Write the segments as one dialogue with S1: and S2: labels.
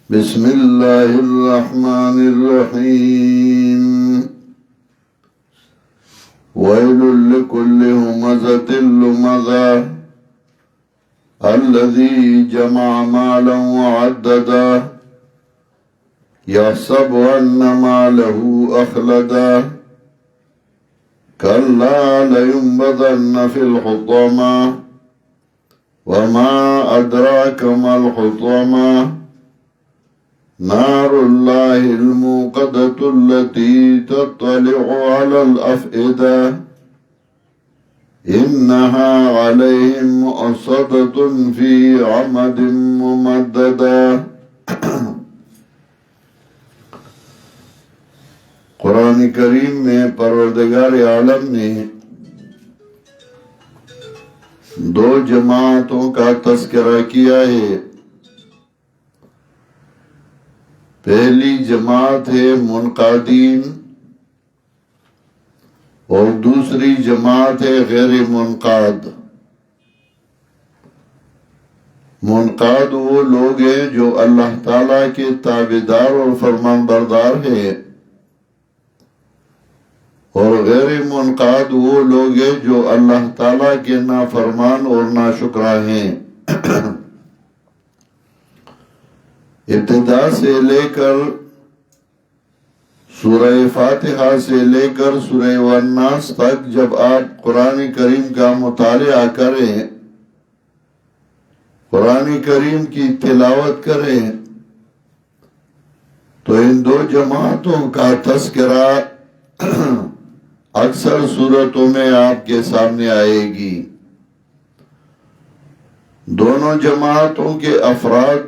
S1: بسم اللہ الرحمن الرحیم ویل لکل ہمزۃ لمزہ الذی جمع مالا وعددا یحسب ان مالہ اخلدا کلا لینبذن فی الحطمہ وما ادراک ما الحطمہ نار اللہ الموقدۃ التي تطلع على الافئدة انها علیہم مؤصدۃ فی عمد ممددہ۔ قرآن کریم میں پروردگار عالم نے دو جماعتوں کا تذکرہ کیا ہے۔ پہلی جماعت ہے منقادین اور دوسری جماعت ہے غیر منقاد۔ منقاد وہ لوگ ہیں جو اللہ تعالیٰ کے تابعدار اور فرمان بردار ہیں، اور غیر منقاد وہ لوگ ہیں جو اللہ تعالیٰ کے نافرمان اور ناشکرا ہیں۔ ابتدا سے لے کر سورہ فاتحہ سے لے کر سورہ والناس تک جب آپ قرآن کریم کا مطالعہ کریں، قرآن کریم کی تلاوت کریں، تو ان دو جماعتوں کا تذکرہ اکثر صورتوں میں آپ کے سامنے آئے گی۔ دونوں جماعتوں کے افراد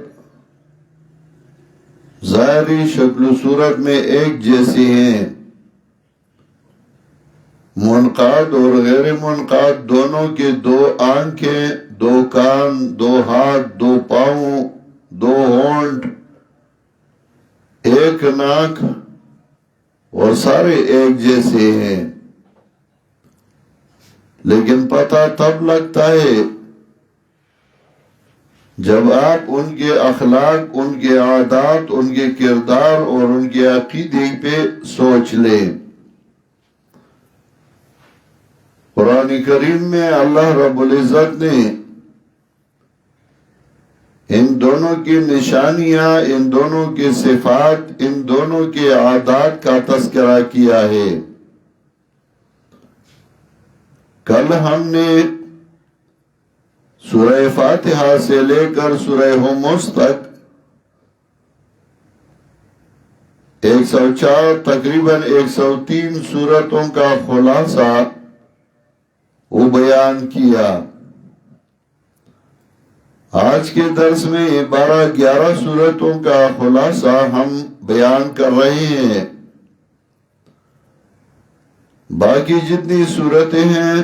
S1: ظاہری شکل و صورت میں ایک جیسی ہیں۔ منقاد اور غیر منقاد دونوں کے دو آنکھیں، دو کان، دو ہاتھ، دو پاؤں، دو ہونٹ، ایک ناک اور سارے ایک جیسے ہیں، لیکن پتہ تب لگتا ہے جب آپ ان کے اخلاق، ان کے عادات، ان کے کردار اور ان کے عقیدے پہ سوچ لیں۔ قرآن کریم میں اللہ رب العزت نے ان دونوں کی نشانیاں، ان دونوں کی صفات، ان دونوں کے عادات کا تذکرہ کیا ہے۔ کل ہم نے سورہ فاتحہ سے لے کر سورہ ہمز تک 104 تقریباً 103 سورتوں کا خلاصہ وہ بیان کیا۔ آج کے درس میں 12-11 سورتوں کا خلاصہ ہم بیان کر رہے ہیں۔ باقی جتنی سورتیں ہیں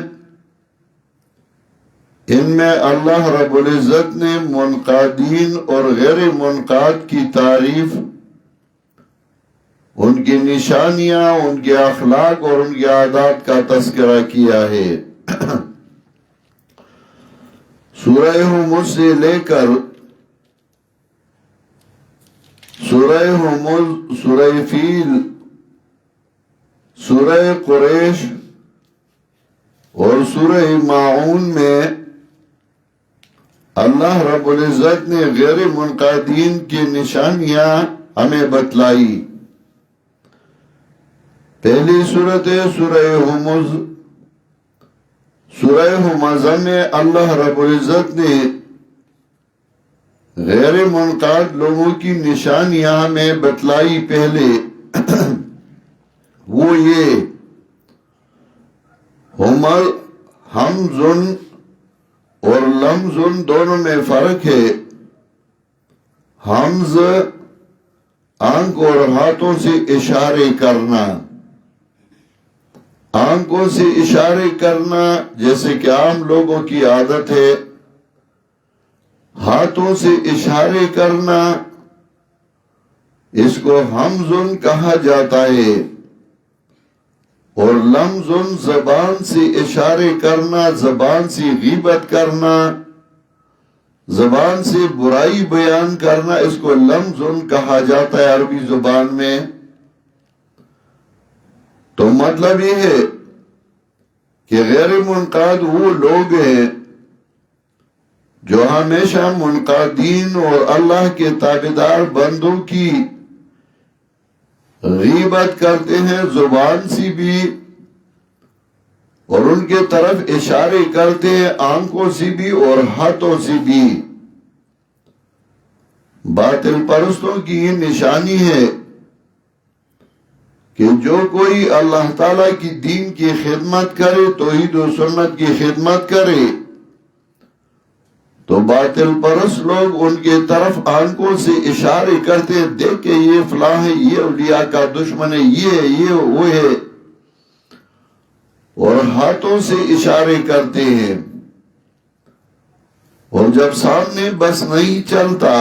S1: ان میں اللہ رب العزت نے منقادین اور غیر منقاد کی تعریف، ان کی نشانیاں، ان کے اخلاق اور ان کے عادات کا تذکرہ کیا ہے۔ سورہ ہمز سے لے کر سورہ ہمز، سورہ فیل، سورہ قریش اور سورہ ماعون میں اللہ رب العزت نے غیر منقادین کی نشانیاں ہمیں بتلائی۔ پہلی صورت ہے سورہ ہمز۔ سورہ ہمز میں اللہ رب العزت نے غیر منقاد لوگوں کی نشانیاں ہمیں بتلائی۔ پہلے وہ یہ حمزن اور لمزن دونوں میں فرق ہے۔ حمز آنکھ اور ہاتھوں سے اشارے کرنا، آنکھوں سے اشارے کرنا جیسے کہ عام لوگوں کی عادت ہے، ہاتھوں سے اشارے کرنا، اس کو حمزن کہا جاتا ہے۔ اور لمزن زبان سے اشارے کرنا، زبان سے غیبت کرنا، زبان سے برائی بیان کرنا، اس کو لمزن کہا جاتا ہے عربی زبان میں۔ تو مطلب یہ ہے کہ غیر منقاد وہ لوگ ہیں جو ہمیشہ منقادین اور اللہ کے تابعدار بندوں کی غیبت کرتے ہیں، زبان سے بھی، اور ان کے طرف اشارے کرتے ہیں آنکھوں سے بھی اور ہاتھوں سے بھی۔ باطل پرستوں کی یہ نشانی ہے کہ جو کوئی اللہ تعالی کی دین کی خدمت کرے، توحید و سنت کی خدمت کرے، تو باطل پرست لوگ ان کے طرف آنکھوں سے اشارے کرتے ہیں، دیکھ کہ یہ فلاں ہے، یہ اولیاء کا دشمن ہے، یہ وہ ہے، اور ہاتھوں سے اشارے کرتے ہیں۔ اور جب سامنے بس نہیں چلتا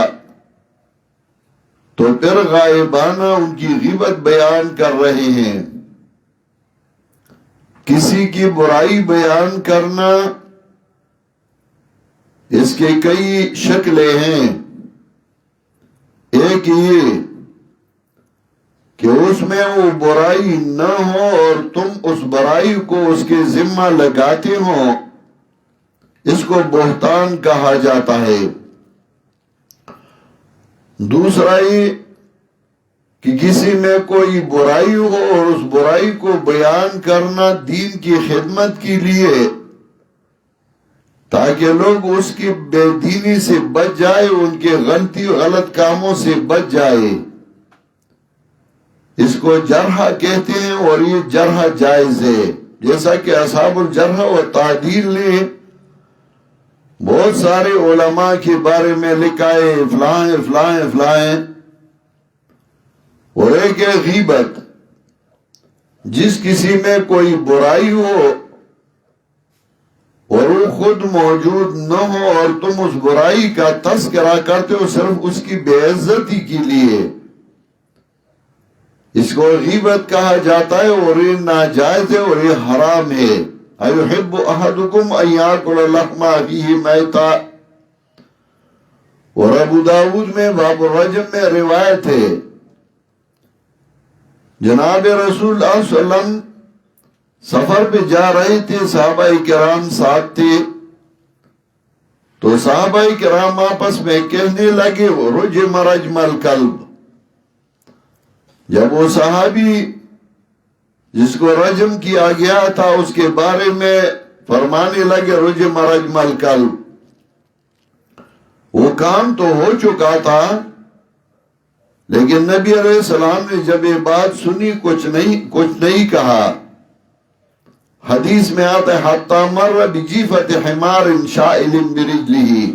S1: تو پھر غائبانہ ان کی غیبت بیان کر رہے ہیں۔ کسی کی برائی بیان کرنا، اس کے کئی شکلیں ہیں۔ ایک یہ کہ اس میں وہ برائی نہ ہو اور تم اس برائی کو اس کے ذمہ لگاتے ہو، اس کو بہتان کہا جاتا ہے۔ دوسرا یہ کہ کسی میں کوئی برائی ہو اور اس برائی کو بیان کرنا دین کی خدمت کے لیے، تاکہ لوگ اس کی بے دینی سے بچ جائے، ان کے غلط کاموں سے بچ جائے، اس کو جرح کہتے ہیں، اور یہ جرح جائز ہے۔ جیسا کہ اصحاب الجرح و تعدیل نے بہت سارے علماء کے بارے میں لکھا ہے، فلاں، اور ایک ہے غیبت، جس کسی میں کوئی برائی ہو اور وہ خود موجود نہ ہو اور تم اس برائی کا تذکرہ کرتے ہو صرف اس کی بے عزتی کے لیے، اس کو غیبت کہا جاتا ہے، اور یہ ناجائز ہے اور یہ حرام ہے۔ اَيُحِبُّ أَحَدُكُمْ أَن يَأْكُلَ لَحْمَ أَخِيهِ مَيْتًا، اور ابو داؤد میں باب الرجم میں روایت ہے، جناب رسول اللہ صلی اللہ علیہ وسلم سفر پہ جا رہے تھے، صحابہ کرام ساتھ تھے، تو صحابہ کرام آپس میں کہنے لگے رجم رجم الکلب۔ جب وہ صحابی جس کو رجم کیا گیا تھا اس کے بارے میں فرمانے لگے رجم رجم الکلب، وہ کام تو ہو چکا تھا، لیکن نبی علیہ السلام نے جب یہ بات سنی کچھ نہیں کہا۔ حدیث میں آتا ہے حتی مر بجیفت حمار شائل برجلہ،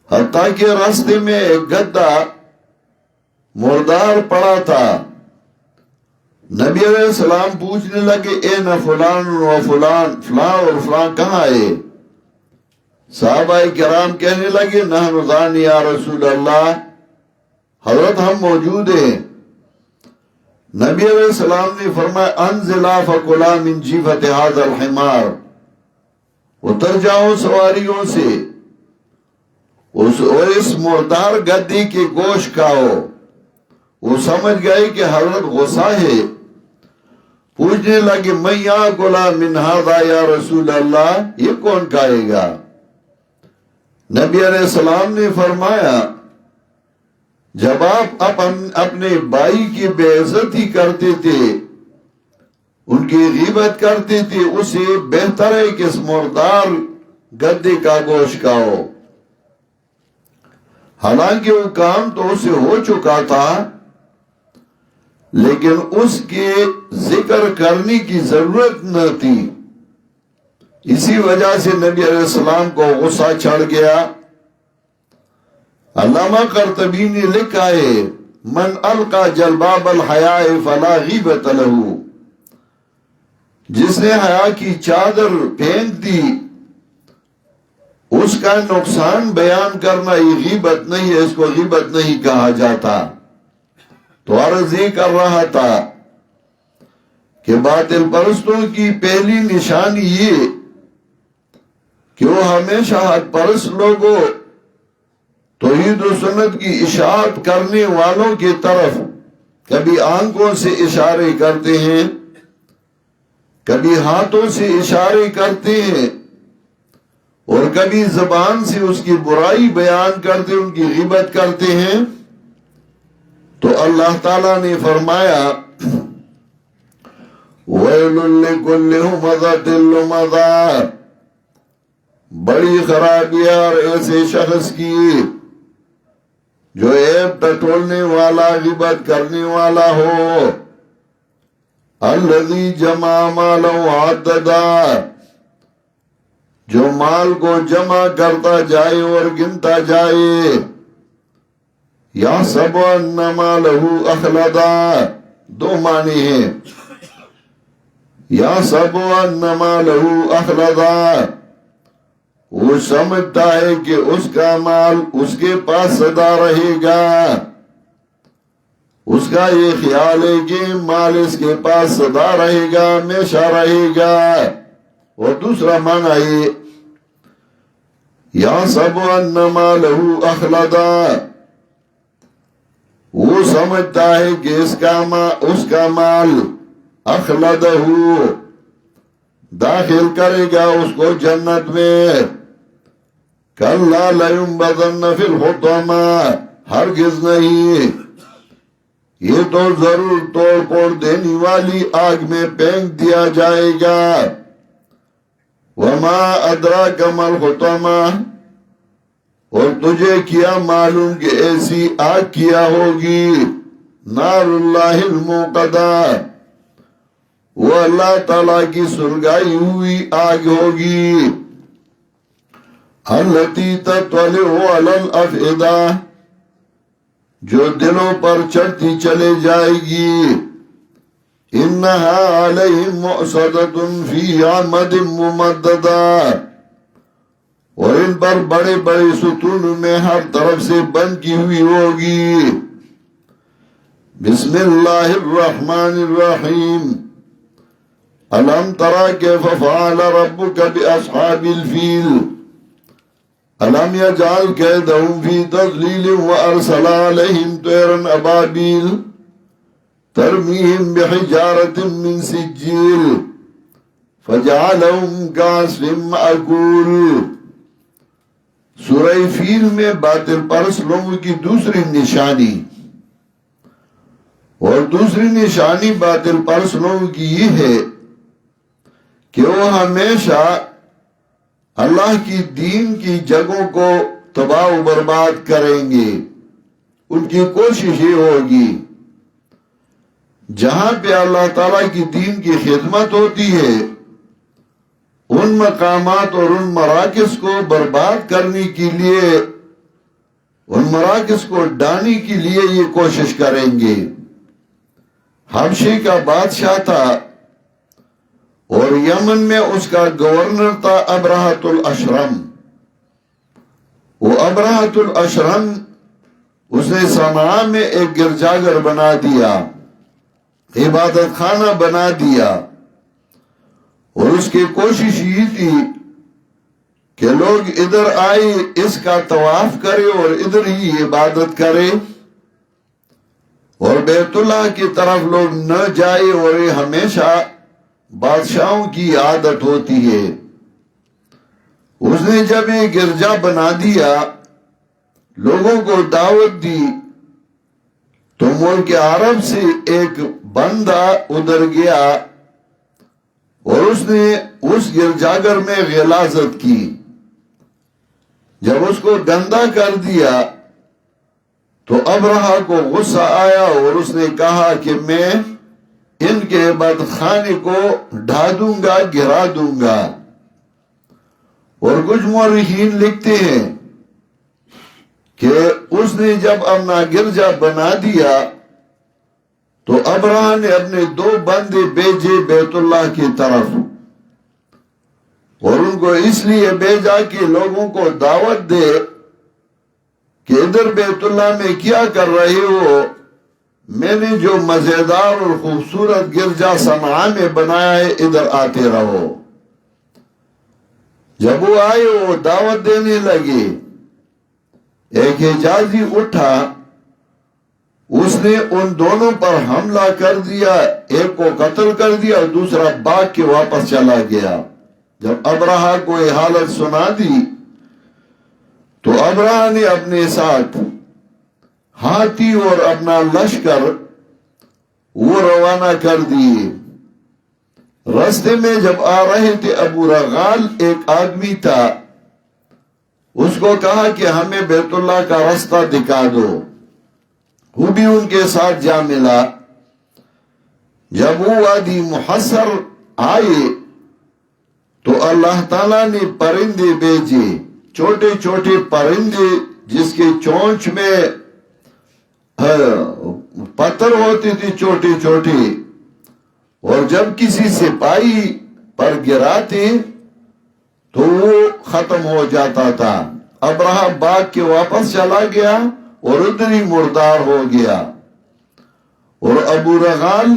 S1: حتیٰ کہ راستے میں ایک گدھا مردار پڑا تھا۔ نبی علیہ السلام پوچھنے لگے این فلان و فلان، فلاں اور فلاں کہاں ہے؟ صحابہ کرام کہنے لگے نحن ذان یا رسول اللہ، حضرت ہم موجود ہیں۔ نبی علیہ السلام نے فرمایا انزلا فکلا من جیفت ھذا الحمار، اتر جاؤ سواریوں سے اور اس مردار گدھے کے گوشت کھاؤ۔ وہ سمجھ گئے کہ حضرت غصہ ہے، پوچھنے لگے من یاکل من ھذا یا رسول اللہ، یہ کون کھائے گا؟ نبی علیہ السلام نے فرمایا جب آپ اپنے بھائی کی بے عزتی کرتے تھے، ان کی غیبت کرتے تھے، اسے بہتر ہے کہ اس مردار گدھے کا گوشت کھاؤ۔ حالانکہ وہ کام تو اسے ہو چکا تھا، لیکن اس کے ذکر کرنے کی ضرورت نہ تھی، اسی وجہ سے نبی علیہ السلام کو غصہ چڑھ گیا۔ علامہ قرطبی نے لکھا ہے من القى جلباب الحیاء فلا غیبت لہ، جس نے حیا کی چادر پھینک دی اس کا نقصان بیان کرنا یہ غیبت نہیں ہے، اس کو غیبت نہیں کہا جاتا۔ تو عرض یہ کر رہا تھا کہ باطل پرستوں کی پہلی نشانی یہ کہ وہ ہمیشہ حق پرست لوگوں توحید و سنت کی اشاعت کرنے والوں کی طرف کبھی آنکھوں سے اشارے کرتے ہیں، کبھی ہاتھوں سے اشارے کرتے ہیں، اور کبھی زبان سے اس کی برائی بیان کرتے، ان کی غیبت کرتے ہیں، تو اللہ تعالیٰ نے فرمایا وَيْلٌ لِكُلِّ هُمَزَةٍ لُمَزَةٍ، بڑی خرابی اور ایسے شخص کی جو عیب ٹٹولنے والا، غیبت کرنے والا ہو، الذی جمع مالہ وعددا، جو مال کو جمع کرتا جائے اور گنتا جائے، یحسب ان مالہ اخلدا، دو معنی ہیں، یحسب ان مالہ اخلدا، وہ سمجھتا ہے کہ اس کا مال اس کے پاس سدا رہے گا، اس کا یہ خیال ہے کہ مال اس کے پاس سدا رہے گا، ہمیشہ رہے گا۔ اور دوسرا معنی ہے یحسب ان مالہ اخلدا، وہ سمجھتا ہے کہ اس کا مال اخلدہ داخل کرے گا اس کو جنت میں۔ کلا لینبذن فی الحطمہ، ہرگز نہیں، یہ تو ضرور توڑ پھوڑ دینے والی آگ میں پھینک دیا جائے گا۔ وما ادراک ما الحطمہ، اور تجھے کیا معلوم کہ ایسی آگ کیا ہوگی، نار اللہ الموقدہ، وہ اللہ تعالیٰ کی سلگائی ہوئی آگ ہوگی، التی تطلع علی الافئدہ، جو دلوں پر چڑھتی چلے جائے گی، انہا علیہم مؤصدۃ فی عمد ممددہ، اور ان پر بڑے بڑے ستون میں ہر طرف سے بند کی ہوئی ہوگی۔ بسم اللہ الرحمن الرحیم، الم تر کیف فعل ربک باصحاب الفیل، الم یجعل کیدہم فی تضلیل وارسل علیہم طیرا ابابیل ترمیہم بحجارۃ من سجیل فجعلہم کعصف مأکول۔ سورہ فیل میں باطل پرست لوگوں کی دوسری نشانی، اور دوسری نشانی باطل پرست لوگوں کی یہ ہے کہ وہ ہمیشہ اللہ کی دین کی جگہوں کو تباہ و برباد کریں گے۔ ان کی کوشش یہ ہوگی جہاں پہ اللہ تعالیٰ کی دین کی خدمت ہوتی ہے، ان مقامات اور ان مراکز کو برباد کرنے کے لیے، ان مراکز کو ڈھانے کے لیے یہ کوشش کریں گے۔ حبشے کا بادشاہ تھا اور یمن میں اس کا گورنر تھا ابرہۃ الاشرم۔ وہ ابرہۃ الاشرم، اس نے صنعاء میں ایک گرجاگھر بنا دیا، عبادت خانہ بنا دیا، اور اس کی کوشش یہ تھی کہ لوگ ادھر آئے، اس کا طواف کرے اور ادھر ہی عبادت کرے، اور بیت اللہ کی طرف لوگ نہ جائے، اور یہ ہمیشہ بادشاہوں کی عادت ہوتی ہے۔ اس نے جب یہ گرجا بنا دیا، لوگوں کو دعوت دی، تو ملک عرب سے ایک بندہ ادھر گیا اور اس نے اس گرجاگھر میں غلاظت کی۔ جب اس کو گندا کر دیا تو ابرہہ کو غصہ آیا، اور اس نے کہا کہ میں ان کے عبادت خانے کو ڈھا دوں گا، گرا دوں گا۔ اور کچھ مورخین لکھتے ہیں کہ اس نے جب اپنا گرجا بنا دیا تو ابرہہ نے اپنے 2 بندے بھیجے بیت اللہ کی طرف، اور ان کو اس لیے بھیجا کہ لوگوں کو دعوت دے کہ ادھر بیت اللہ میں کیا کر رہے ہو، میں نے جو مزیدار اور خوبصورت گرجا صنعاء میں بنایا ہے، ادھر آتے رہو۔ جب وہ آئے وہ دعوت دینے لگے، ایک حجازی اٹھا، اس نے ان دونوں پر حملہ کر دیا، ایک کو قتل کر دیا اور دوسرا بھاگ کے واپس چلا گیا۔ جب ابرہہ کو یہ حالت سنا دی تو ابرہہ نے اپنے ساتھ ہاتھی اور اپنا لشکر وہ روانہ کر دیے۔ راستے میں جب آ رہے تھے ابو رغال ایک آدمی تھا، اس کو کہا کہ ہمیں بیت اللہ کا راستہ دکھا دو، وہ بھی ان کے ساتھ جا ملا۔ جب وہ وادی محصر آئے تو اللہ تعالیٰ نے پرندے بھیجے، چھوٹے چھوٹے پرندے جس کے چونچ میں پتھر ہوتے تھے چھوٹے چھوٹے، اور جب کسی سپاہی پر گراتے تو وہ ختم ہو جاتا تھا۔ ابرہہ بھاگ کے واپس چلا گیا اور ادھر ہی مردار ہو گیا، اور ابو رغال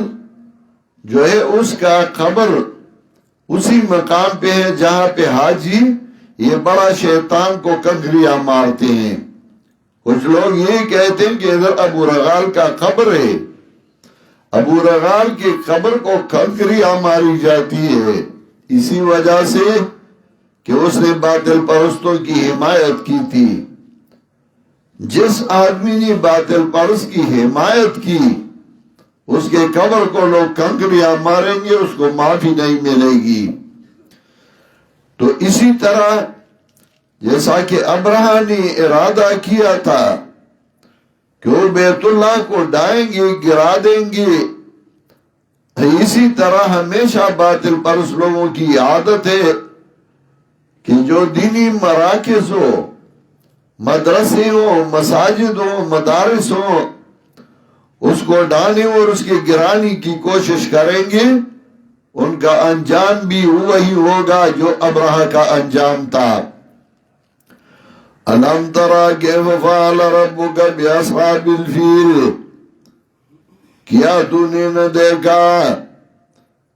S1: جو ہے اس کا قبر اسی مقام پہ ہے جہاں پہ حاجی یہ بڑا شیطان کو کنکریاں مارتے ہیں۔ کچھ لوگ یہ کہتے ہیں کہ ادھر ابو رغال کا قبر ہے، ابو رغال کی قبر کو کنکریاں ماری جاتی ہے اسی وجہ سے کہ اس نے باطل پرستوں کی حمایت کی تھی۔ جس آدمی نے باطل پرست کی حمایت کی اس کے قبر کو لوگ کنکریاں ماریں گے، اس کو معافی نہیں ملے گی۔ تو اسی طرح جیسا کہ ابرہہ نے ارادہ کیا تھا کہ وہ بیت اللہ کو ڈائیں گے، گرا دیں گے، اسی طرح ہمیشہ باطل پرست لوگوں کی عادت ہے کہ جو دینی مراکز ہو، مدرسے ہوں، مساجد ہوں، مدارس ہوں، اس کو ڈالنے اور اس کے گرانے کی کوشش کریں گے، ان کا انجام بھی وہی ہوگا جو ابرہہ کا انجام تھا۔ أَلَمْ تَرَ كَيْفَ فَعَلَ رَبُّكَ بِأَصْحَابِ الْفِيلِ، کیا تو نے نہ دیکھا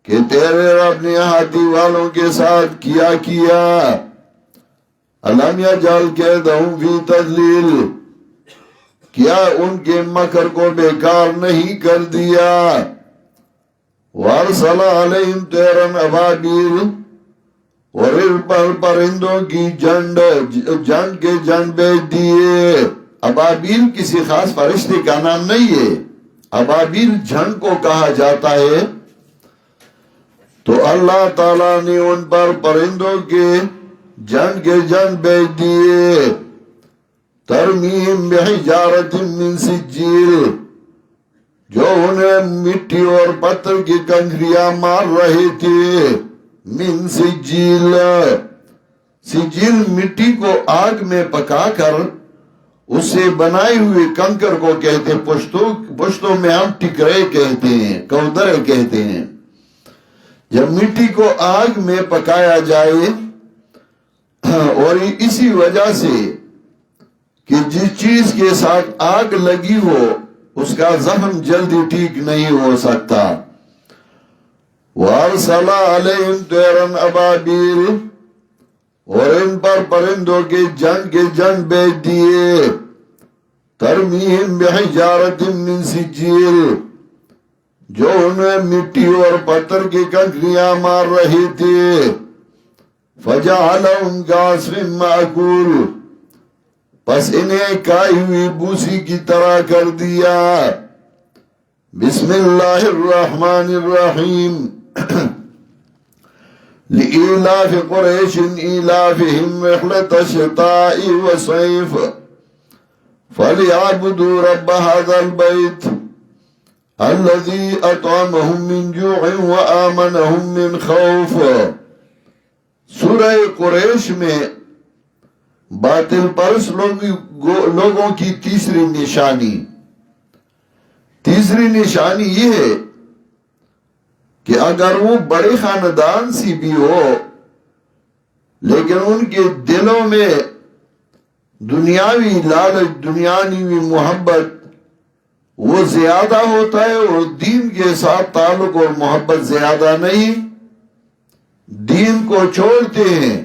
S1: کہ تیرے رب نے ہاتھی والوں کے ساتھ کیا کیا؟ أَلَمْ يَجْعَلْ كَيْدَهُمْ فِي تَضْلِيلٍ، کیا ان کے مکر کو بیکار نہیں کر دیا؟ وَأَرْسَلَ عَلَيْهِمْ طَيْرًا أَبَابِيلَ، اور ان پر پرندوں کی جنڈ کے جنڈ بھیج دیے۔ ابابیل کسی خاص فرشتے کا نام نہیں ہے، ابابیل جھنڈ کو کہا جاتا ہے۔ تو اللہ تعالیٰ نے ان پر پرندوں کے جنڈ بھیج دیے۔ ترمیم بحجارت من سجیل، جو انہیں مٹی اور پتھر کی کنکریاں مار رہے تھے۔ من سجیل، سجیل مٹی کو آگ میں پکا کر اس سے بنائے ہوئے کنکر کو کہتے ہیں، پشتوں میں ہم ٹکرے کہتے ہیں، کودرے کہتے ہیں۔ جب مٹی کو آگ میں پکایا جائے، اور اسی وجہ سے کہ جس چیز کے ساتھ آگ لگی ہو اس کا زخم جلدی ٹھیک نہیں ہو سکتا۔ وَأَرْسَلَ عَلَيْهِمْ طَيْرًا أَبَابِيلَ، اور ان پر پرندوں کے جنگ بھیج دیے۔ ترمیم بحجارت من سجیل، جو انہیں مٹی اور پتھر کی کنکریاں مار رہی تھی۔ فَجَعَلَهُمْ كَعَصْفٍ مَأْكُولٍ، پس انہیں کائی ہوئی بوسی کی طرح کر دیا۔ بسم اللہ الرحمن الرحیم۔ لإيلاف قريش إيلافهم رحلة الشتاء والصيف فليعبدوا رب هذا البيت الذي أطعمهم من جوع وآمنهم من خوف۔ سورہ قریش میں باطل پرست لوگوں کی تیسری نشانی یہ ہے کہ اگر وہ بڑے خاندان سی بھی ہو لیکن ان کے دلوں میں دنیاوی لالچ، دنیاوی محبت وہ زیادہ ہوتا ہے، اور دین کے ساتھ تعلق اور محبت زیادہ نہیں، دین کو چھوڑتے ہیں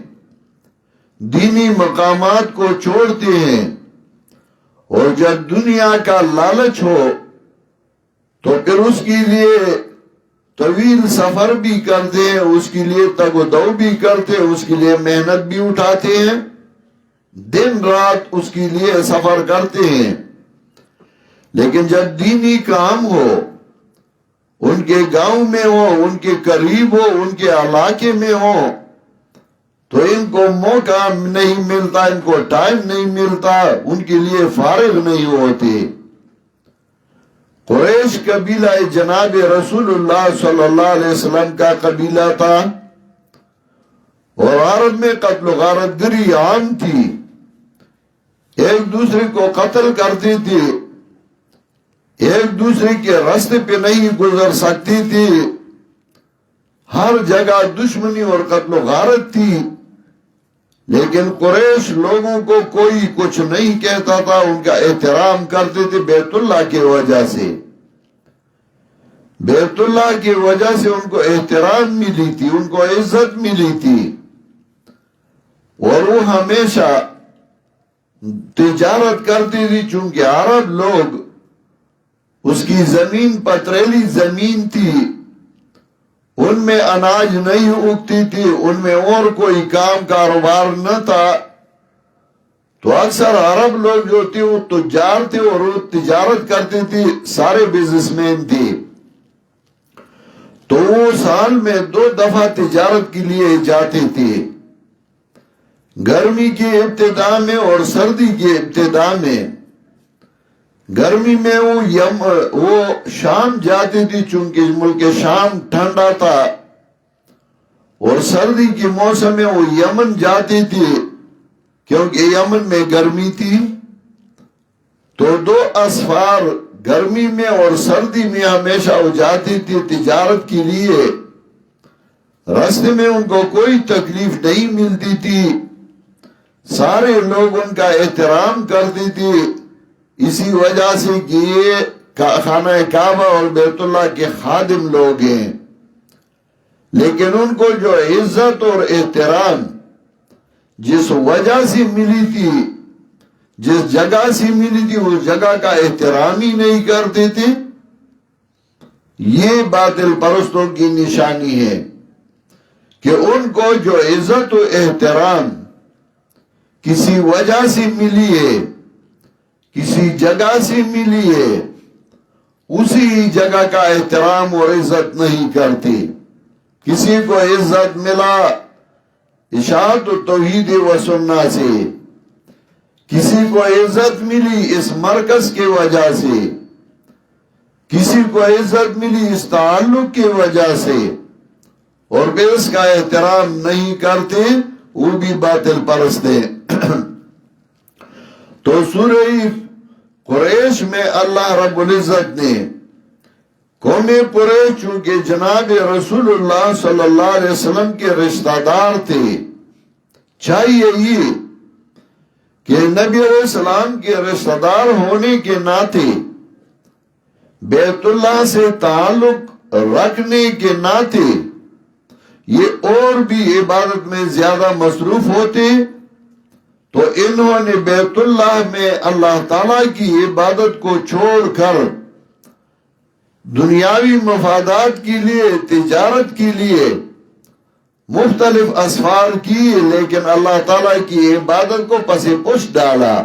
S1: دینی مقامات کو چھوڑتے ہیں، اور جب دنیا کا لالچ ہو تو پھر اس کے لیے طویل سفر بھی کرتے ہیں، اس کے لیے تگ و دو بھی کرتے ہیں، اس کے لیے محنت بھی اٹھاتے ہیں، دن رات اس کے لیے سفر کرتے ہیں۔ لیکن جب دینی کام ہو، ان کے گاؤں میں ہو، ان کے قریب ہو، ان کے علاقے میں ہو، تو ان کو موقع نہیں ملتا، ان کو ٹائم نہیں ملتا، ان کے لیے فارغ نہیں ہوتے۔ قریش قبیلہ جناب رسول اللہ صلی اللہ علیہ وسلم کا قبیلہ تھا، اور عرب میں قتل و غارت گری عام تھی، ایک دوسرے کو قتل کرتی تھی، ایک دوسرے کے راستے پہ نہیں گزر سکتی تھی، ہر جگہ دشمنی اور قتل و غارت تھی۔ لیکن قریش لوگوں کو کوئی کچھ نہیں کہتا تھا، ان کا احترام کرتے تھے بیت اللہ کی وجہ سے، بیت اللہ کی وجہ سے ان کو احترام ملی تھی، ان کو عزت ملی تھی، اور وہ ہمیشہ تجارت کرتی تھی، چونکہ عرب لوگ اس کی زمین پتریلی زمین تھی، ان میں اناج نہیں اگتی تھی، ان میں اور کوئی کام کاروبار نہ تھا، تو اکثر عرب لوگ جو تھے وہ تجار تھے، اور وہ تجارت کرتے تھے، سارے بزنس مین تھے، تو وہ سال میں 2 دفعہ تجارت کے لیے جاتے تھے، گرمی کی ابتدا میں اور سردی کی ابتدا میں۔ گرمی میں وہ شام جاتی تھی، چونکہ ملک شام ٹھنڈا تھا، اور سردی کے موسم میں وہ یمن جاتی تھی، کیونکہ یمن میں گرمی تھی۔ تو 2 اسفار گرمی میں اور سردی میں ہمیشہ وہ جاتی تھی تجارت کے لیے، راستے میں ان کو کوئی تکلیف نہیں ملتی تھی، سارے لوگ ان کا احترام کرتے تھے، اسی وجہ سے کہ یہ خانہ کعبہ اور بیت اللہ کے خادم لوگ ہیں۔ لیکن ان کو جو عزت اور احترام جس وجہ سے ملی تھی، جس جگہ سے ملی تھی، اس جگہ کا احترام ہی نہیں کرتے تھے۔ یہ باطل پرستوں کی نشانی ہے کہ ان کو جو عزت و احترام کسی وجہ سے ملی ہے، کسی جگہ سے ملی ہے، اسی جگہ کا احترام اور عزت نہیں کرتے۔ کسی کو عزت ملا اشاعت و توحید و سنت سے، کسی کو عزت ملی اس مرکز کی وجہ سے، کسی کو عزت ملی اس تعلق کی وجہ سے، اور پھر اس کا احترام نہیں کرتے، وہ بھی باطل پرست ہیں۔ تو سورہ قریش میں اللہ رب العزت نے قوم قریش چونکہ جناب رسول اللہ صلی اللہ علیہ وسلم کے رشتہ دار تھے، چاہیے یہ کہ نبی علیہ السلام کے رشتہ دار ہونے کے ناطے، بیت اللہ سے تعلق رکھنے کے ناطے، یہ اور بھی عبادت میں زیادہ مصروف ہوتے، تو انہوں نے بیت اللہ میں اللہ تعالیٰ کی عبادت کو چھوڑ کر دنیاوی مفادات کے لیے، تجارت کے لیے مختلف اسفار کی، لیکن اللہ تعالیٰ کی عبادت کو پس پش ڈالا۔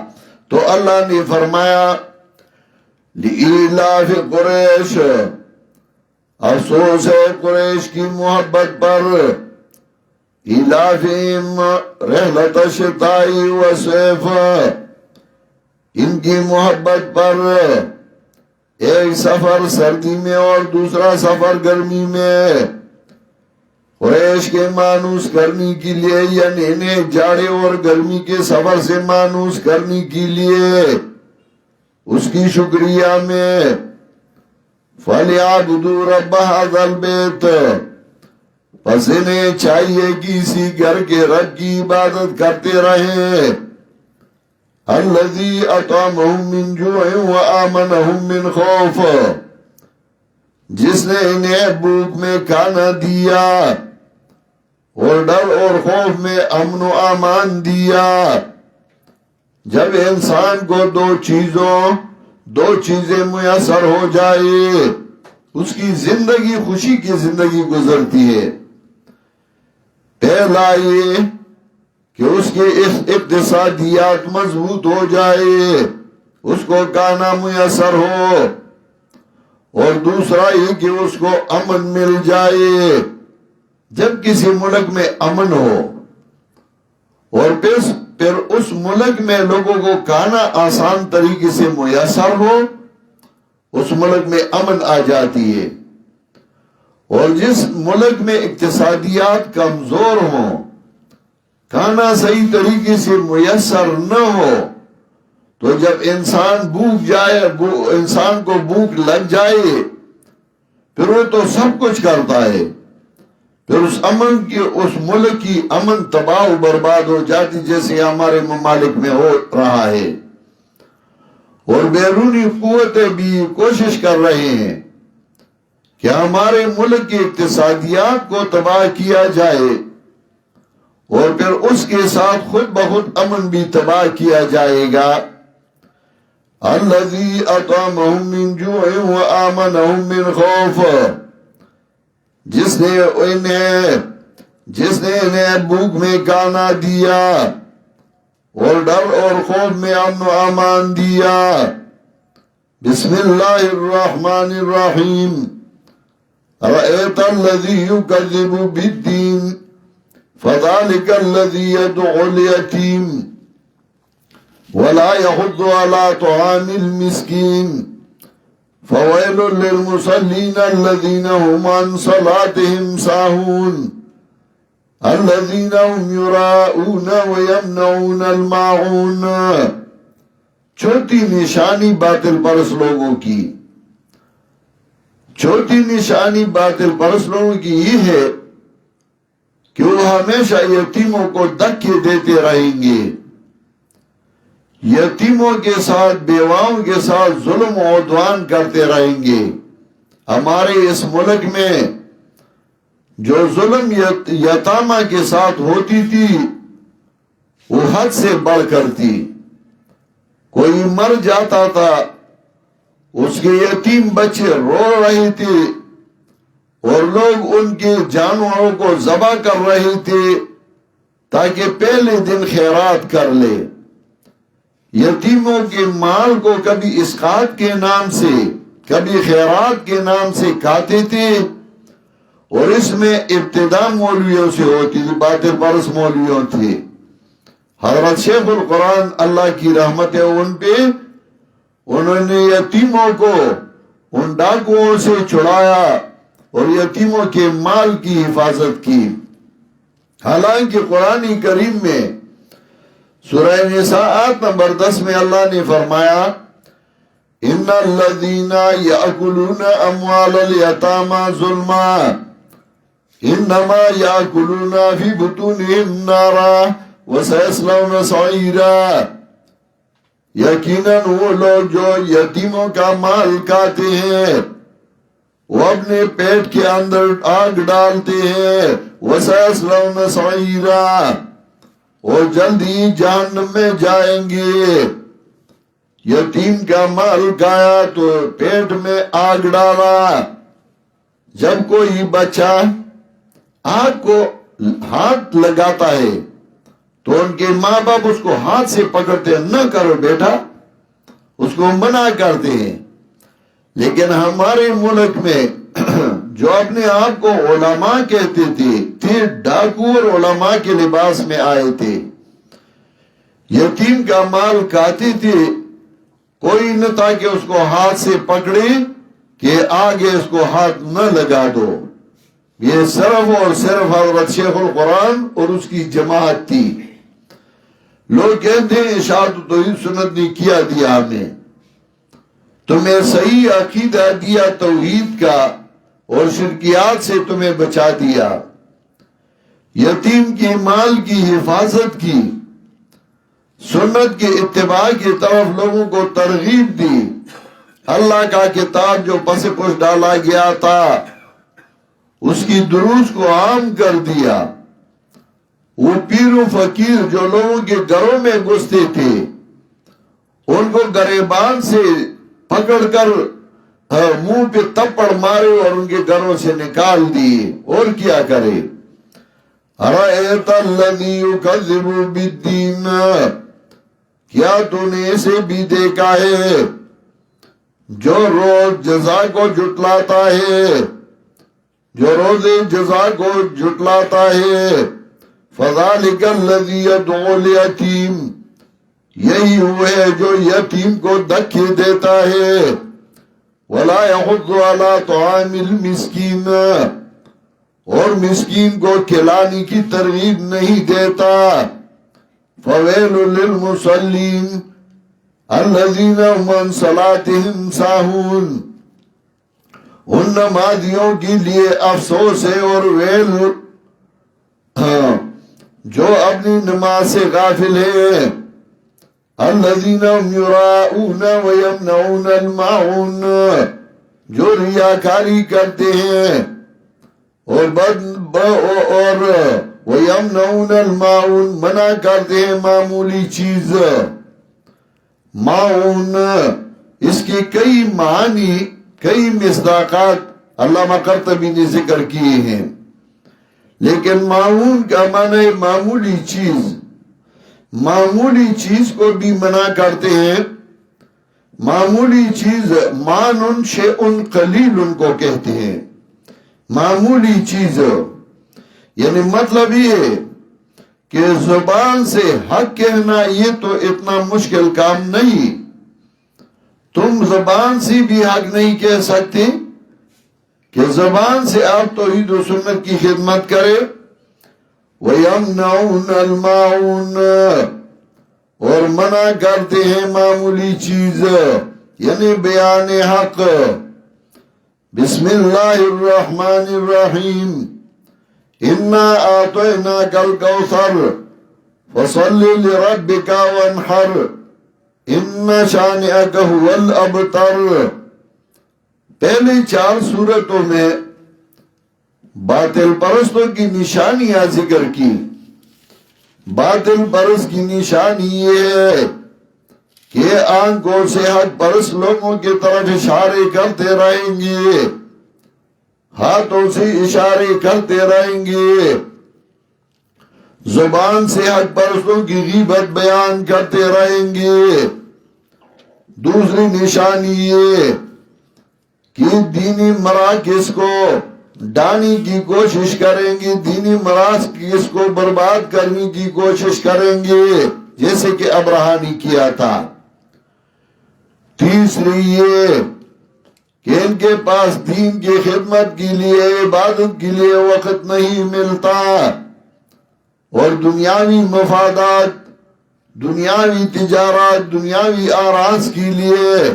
S1: تو اللہ نے فرمایا لِإِلَافِ قریش، افسوس ہے قریش کی محبت پر، إِلَافِهِمْ رِحْلَةَ الشِّتَاءِ وَالصَّيْفِ، ان کی محبت پر ایک سفر سردی میں اور دوسرا سفر گرمی میں، قریش کے مانوس کرنے کے لیے، یعنی انہیں جاڑے اور گرمی کے سفر سے مانوس کرنے کے لیے، اس کی شکریہ میں فَلْيَعْبُدُوا رَبَّ هَذَا الْبَيْتِ، پس انہیں چاہیے کہ اسی گھر کے رب کی عبادت کرتے رہیں، الذی اطعمہم من جوع وآمنہم من خوف، جس نے انہیں بھوک میں کھانا دیا اور ڈر اور خوف میں امن و امان دیا۔ جب انسان کو دو چیزیں میسر ہو جائے اس کی زندگی خوشی کی زندگی گزرتی ہے۔ پہلا یہ کہ اس کے اقتصادیات مضبوط ہو جائے، اس کو کھانا میسر ہو، اور دوسرا یہ کہ اس کو امن مل جائے۔ جب کسی ملک میں امن ہو اور پھر اس ملک میں لوگوں کو کھانا آسان طریقے سے میسر ہو، اس ملک میں امن آ جاتی ہے۔ اور جس ملک میں اقتصادیات کمزور ہوں، کھانا صحیح طریقے سے میسر نہ ہو، تو جب انسان کو بھوک لگ جائے پھر وہ تو سب کچھ کرتا ہے، پھر اس ملک کی امن تباہ و برباد ہو جاتی، جیسے ہمارے ممالک میں ہو رہا ہے۔ اور بیرونی قوتیں بھی کوشش کر رہے ہیں کہ ہمارے ملک کی اقتصادیات کو تباہ کیا جائے، اور پھر اس کے ساتھ خود بخود امن بھی تباہ کیا جائے گا۔ الذی اطعمہم من جوع وآمنہم من خوف، جس نے انہیں بھوک میں کھانا دیا اور ڈر اور خوف میں امن و امان دیا۔ بسم اللہ الرحمن الرحیم۔ رأیت الذی یکذب بالدین فذلک الذی یدعو الیتیم ولا يحض على طعام المسكين فويل للمصلين الذين هم عن صلاتهم ساهون الذين هم يراءون ويمنعون الماعون۔ چوتھی نشانی باطل پرست لوگوں کی، چوتھی نشانی باطل پرست لوگوں کی یہ ہے کہ وہ ہمیشہ یتیموں کو دھکے دیتے رہیں گے، یتیموں کے ساتھ بیواؤں کے ساتھ ظلم و عدوان کرتے رہیں گے۔ ہمارے اس ملک میں جو ظلم یتامہ کے ساتھ ہوتی تھی وہ حد سے بڑھ کر تھی۔ کوئی مر جاتا تھا، اس کے یتیم بچے رو رہے تھے اور لوگ ان کے جانوروں کو ذبح کر رہے تھے تاکہ پہلے دن خیرات کر لے۔ یتیموں کے مال کو کبھی اسقاط کے نام سے کبھی خیرات کے نام سے کھاتے تھے، اور اس میں ابتدا مولویوں سے ہوتی تھی، باطل پرست مولویوں تھے۔ حضرت شیخ القرآن اللہ کی رحمت ہے ان پہ، انہوں نے یتیموں کو ان ڈاکوؤں سے چھڑایا اور یتیموں کے مال کی حفاظت کی۔ حالانکہ قرآن کریم میں سورہ نساء آیت نمبر 10 میں اللہ نے فرمایا ان الذین یأکلون اموال الیتامی ظلما انما یأکلون فی بطونہم نارا وسیصلون سعیرا۔ یقیناً وہ لوگ جو یتیموں کا مال کھاتے ہیں وہ اپنے پیٹ کے اندر آگ ڈالتے ہیں، وسیصلون سعیرا، اور جلدی جہنم میں جائیں گے۔ یتیم کا مال کھایا تو پیٹ میں آگ ڈالا۔ جب کوئی بچہ آگ کو ہاتھ لگاتا ہے تو ان کے ماں باپ اس کو ہاتھ سے پکڑتے ہیں، نہ کرو بیٹا، اس کو منع کرتے ہیں۔ لیکن ہمارے ملک میں جو اپنے آپ کو علماء کہتے تھے ڈاکو اور علماء کے لباس میں آئے تھے، یتیم کا مال کھاتے تھے، کوئی نہ تھا کہ اس کو ہاتھ سے پکڑے کہ آگے اس کو ہاتھ نہ لگا دو۔ یہ صرف اور صرف حضرت شیخ القرآن اور اس کی جماعت تھی۔ لوگ کہتے ہیں اشاعت و توحید سنت نے کیا دیا ہمیں، تمہیں صحیح عقیدہ دیا توحید کا اور شرکیات سے تمہیں بچا دیا، یتیم کے مال کی حفاظت کی، سنت کے اتباع کی طرف لوگوں کو ترغیب دی، اللہ کا کتاب جو پس پش ڈالا گیا تھا اس کی دروس کو عام کر دیا، وہ پیر و فقیر جو لوگوں کے گھروں میں گھستے تھے ان کو گریبان سے پکڑ کر منہ پہ تپڑ مارے اور ان کے گھروں سے نکال دیے، اور کیا کرے؟ ارأیت الذی یکذب بالدین، کیا تو نے اسے بھی دیکھا ہے جو روز جزا کو جھٹلاتا ہے، جو روز جزا کو جھٹلاتا ہے؟ فذلک الذی یدعو الیتیم، یہی وہ ہے جو یتیم کو دھکے دیتا ہے، ولا یحض علی طعام المسکین، اور مسکین کو کھلانے کی ترغیب نہیں دیتا۔ فویل للمصلین الذین هم عن صلاتهم ساہون، ان نمازیوں کے لیے افسوس ہے اور ویل جو اپنی نماز سے غافل ہے۔ الذین هم یراؤون ویمنعون الماعون، جو ریاکاری کرتے ہیں اور وَيَمْنَعُونَ الْمَاعُونَ، منع کرتے ہیں معمولی چیز۔ معون اس کے کئی معانی، کئی مصداقات علامہ قرطبی نے ذکر کیے ہیں، لیکن معون کا معنی ہے معمولی چیز۔ معمولی چیز کو بھی منع کرتے ہیں۔ معمولی چیز مانن شیئن قلیل ان کو کہتے ہیں، معمولی چیز، یعنی مطلب یہ ہے کہ زبان سے حق کہنا یہ تو اتنا مشکل کام نہیں، تم زبان سے بھی حق نہیں کہہ سکتے کہ زبان سے آپ توحید و سنت کی خدمت کرے۔ وَيَمْنَعُونَ الْمَاعُونَ، اور منع کرتے ہیں معمولی چیز، یعنی بیان حق۔ بسم اللہ الرحمن الرحیم، اِنَّا أَعْطَيْنَاكَ الْكَوْثَرَ فَصَلِّ لِرَبِّكَ وَانْحَرْ إِنَّ شَانِئَكَ هُوَ الْأَبْتَرُ۔ پہلی 4 سورتوں میں باطل پرستوں کی نشانیاں ذکر کی۔ باطل پرست کی نشانی یہ ہے کہ آنکھوں سے حق پرست لوگوں کی طرف اشارے کرتے رہیں گے، ہاتھوں سے اشارے کرتے رہیں گے، زبان سے حق پرستوں کی غیبت بیان کرتے رہیں گے۔ دوسری نشانی یہ کہ دینی مراکز کو ڈھانے کی کوشش کریں گے، دینی مراکز کو برباد کرنے کی کوشش کریں گے، جیسے کہ ابرہہ نے کیا تھا۔ تیسری یہ کہ ان کے پاس دین کی خدمت کے لیے، عبادت کے لیے وقت نہیں ملتا، اور دنیاوی مفادات، دنیاوی تجارت، دنیاوی آراز کے لیے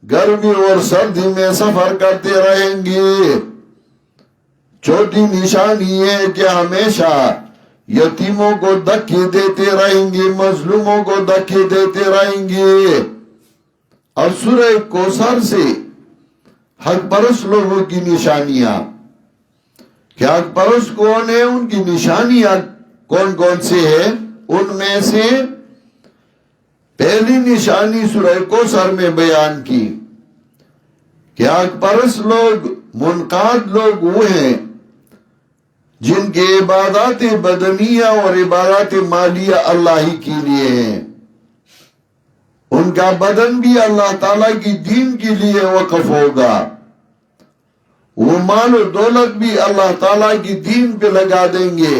S1: گرمی اور سردی میں سفر کرتے رہیں گے۔ چوتھی نشانی یہ ہے کہ ہمیشہ یتیموں کو دھکے دیتے رہیں گے، مظلوموں کو دھکے دیتے رہیں گے۔ اور سورہ کوثر سے حق پرست لوگوں کی نشانیاں، کہ حق پرست کون ہے، ان کی نشانیاں کون کون سے ہیں؟ ان میں سے پہلی نشانی سورہ کوثر میں بیان کی کہ حق پرست لوگ، منقاد لوگ وہ ہیں جن کے عبادات بدنیہ اور عبادات مالیہ اللہ ہی کے لیے ہیں، ان کا بدن بھی اللہ تعالیٰ کی دین کے لیے وقف ہوگا، وہ مال و دولت بھی اللہ تعالیٰ کی دین پہ لگا دیں گے،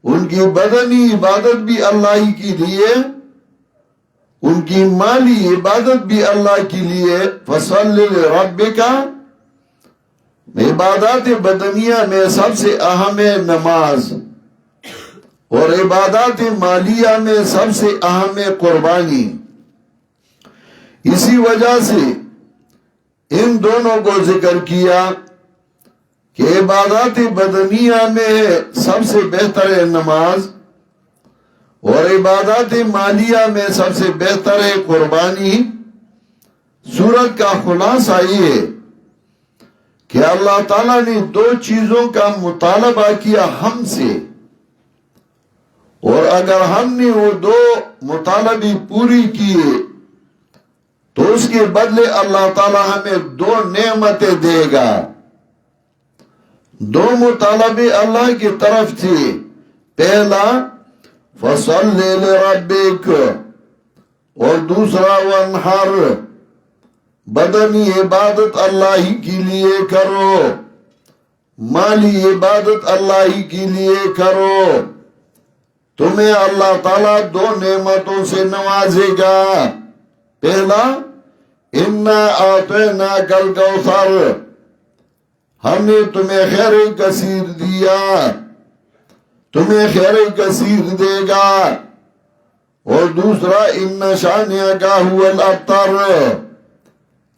S1: ان کی بدنی عبادت بھی اللہ ہی کے لیے، ان کی مالی عبادت بھی اللہ کے لیے۔ فصل لربک، عبادات بدنیہ میں سب سے اہم ہے نماز، اور عبادات مالیہ میں سب سے اہم ہے قربانی۔ اسی وجہ سے ان دونوں کو ذکر کیا کہ عبادات بدنیہ میں سب سے بہتر ہے نماز، اور عبادات مالیہ میں سب سے بہتر ہے قربانی۔ سورت کا خلاصہ یہ ہے کہ اللہ تعالیٰ نے 2 چیزوں کا مطالبہ کیا ہم سے، اور اگر ہم نے وہ دو مطالبے پوری کیے تو اس کے بدلے اللہ تعالی ہمیں دو نعمتیں دے گا. دو مطالبے اللہ کی طرف تھے. پہلا فَصَلِّ لِرَبِّكَ اور دوسرا وَانْحَرْ بدنی عبادت اللہ ہی کے لیے کرو، مالی عبادت اللہ ہی کے لیے کرو. تمہیں اللہ تعالیٰ دو نعمتوں سے نوازے گا. پہلا اِنَّا أَعْطَيْنَاكَ الْكَوْثَرَ ہم نے تمہیں خیر کثیر دیا، تمہیں خیر کثیر دے گا. اور دوسرا اِنَّ شَانِئَكَ هُوَ الْأَبْتَرُ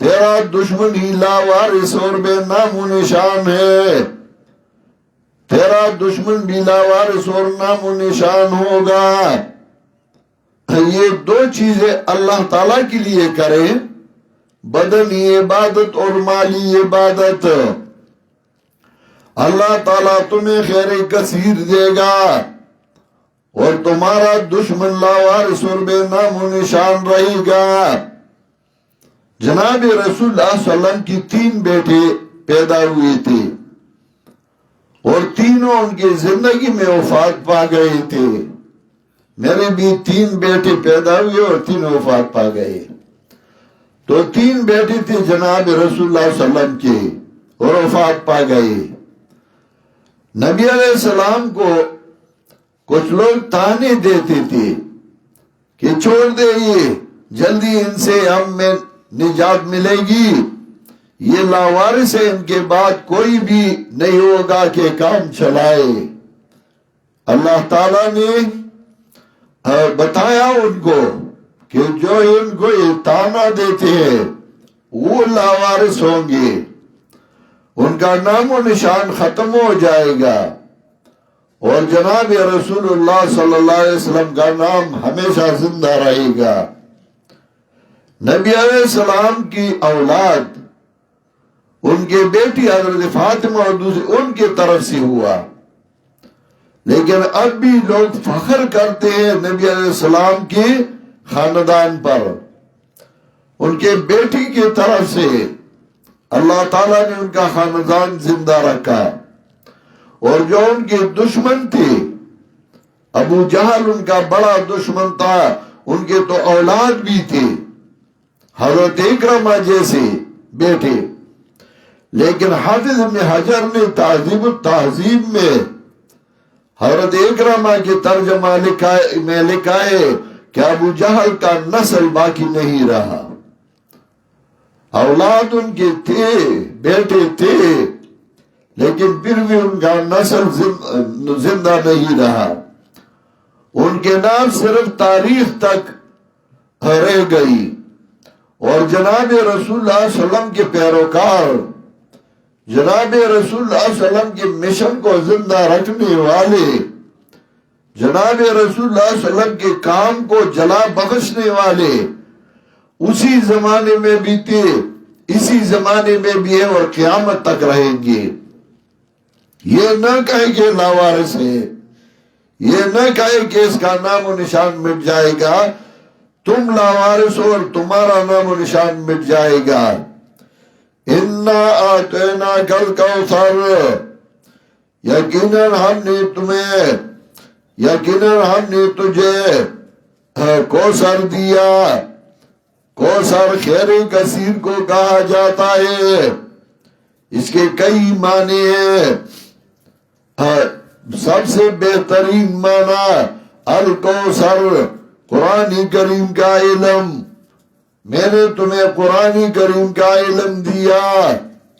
S1: تیرا دشمن ہی لاوارث اور بے نام و نشان ہے. تیرا دشمن بھی لاوارث اور نام و نشان ہوگا. یہ دو چیزیں اللہ تعالیٰ کے لیے کریں، بدنی عبادت اور مالی عبادت. اللہ تعالیٰ تمہیں خیر کثیر دے گا اور تمہارا دشمن لاوارث اور بے نام و نشان رہے گا. جناب رسول اللہ صلی اللہ علیہ وسلم کی 3 بیٹے پیدا ہوئے تھے اور تینوں ان کی زندگی میں وفات پا گئے تھے. میرے بھی 3 بیٹے پیدا ہوئے اور 3 وفات پا گئے. تو 3 بیٹے تھے جناب رسول اللہ صلی اللہ علیہ وسلم کے اور وفات پا گئے. نبی علیہ السلام کو کچھ لوگ تانے دیتے تھے کہ چھوڑ دے، یہ جلدی ان سے ہم میں نجات ملے گی، یہ لاوارث ہے، ان کے بعد کوئی بھی نہیں ہوگا کہ کام چلائے. اللہ تعالیٰ نے بتایا ان کو کہ جو ان کو یہ تانا دیتے ہیں وہ لاوارث ہوں گے، ان کا نام و نشان ختم ہو جائے گا اور جناب رسول اللہ صلی اللہ علیہ وسلم کا نام ہمیشہ زندہ رہے گا. نبی علیہ السلام کی اولاد ان کے بیٹی حضرت فاطمہ اور دوسری ان کی طرف سے ہوا، لیکن اب بھی لوگ فخر کرتے ہیں نبی علیہ السلام کے خاندان پر. ان کے بیٹی کی طرف سے اللہ تعالیٰ نے ان کا خاندان زندہ رکھا. اور جو ان کے دشمن تھے، ابو جہل ان کا بڑا دشمن تھا، ان کے تو اولاد بھی تھے حضرت اکرمہ جیسے بیٹے. لیکن حافظ ابن حجر نے تہذیب التہذیب میں حضرت اکرمہ کی ترجمہ میں لکھا ہے کہ ابو جہل کا نسل باقی نہیں رہا. اولاد ان کے تھے، بیٹے تھے، لیکن پھر بھی ان کا نسل زندہ نہیں رہا. ان کے نام صرف تاریخ تک رہ گئی. اور جناب رسول اللہ صلی اللہ علیہ وسلم کے پیروکار، جناب رسول اللہ صلی اللہ علیہ وسلم کے مشن کو زندہ رکھنے والے، جناب رسول اللہ صلی اللہ علیہ وسلم کے کام کو جلا بخشنے والے اسی زمانے میں بھی تھے، اسی زمانے میں بھی ہے اور قیامت تک رہیں گے. یہ نہ کہے کہ لاوارث ہے، یہ نہ کہے کہ اس کا نام و نشان مٹ جائے گا. تم لاوارث ہو اور تمہارا نام و نشان مٹ جائے گا. اِنَّا أَعْطَيْنَاكَ الْكَوْثَرَ یقیناً ہم نے تجھے کوثر دیا. کوثر خیر کثیر کو کہا جاتا ہے. اس کے کئی معنی ہیں. سب سے بہترین معنی الکوثر قرآن کریم کا علم. میں نے تمہیں قرآن کریم کا علم دیا،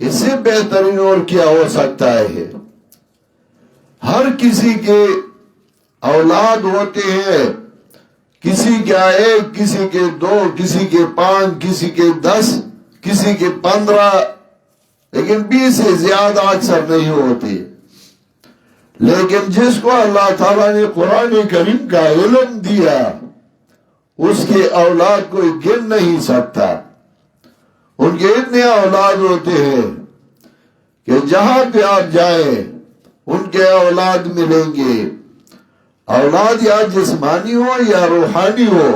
S1: اس سے بہترین اور کیا ہو سکتا ہے. ہر کسی کے اولاد ہوتے ہیں، کسی کے 1، کسی کے 2، کسی کے 5، کسی کے 10، کسی کے 15، لیکن 20 سے زیادہ اکثر نہیں ہوتے. لیکن جس کو اللہ تعالیٰ نے قرآن کریم کا علم دیا اس کے اولاد کوئی گن نہیں سکتا. ان کے اتنے اولاد ہوتے ہیں کہ جہاں پہ آپ جائیں ان کے اولاد ملیں گے. اولاد یا جسمانی ہو یا روحانی ہو،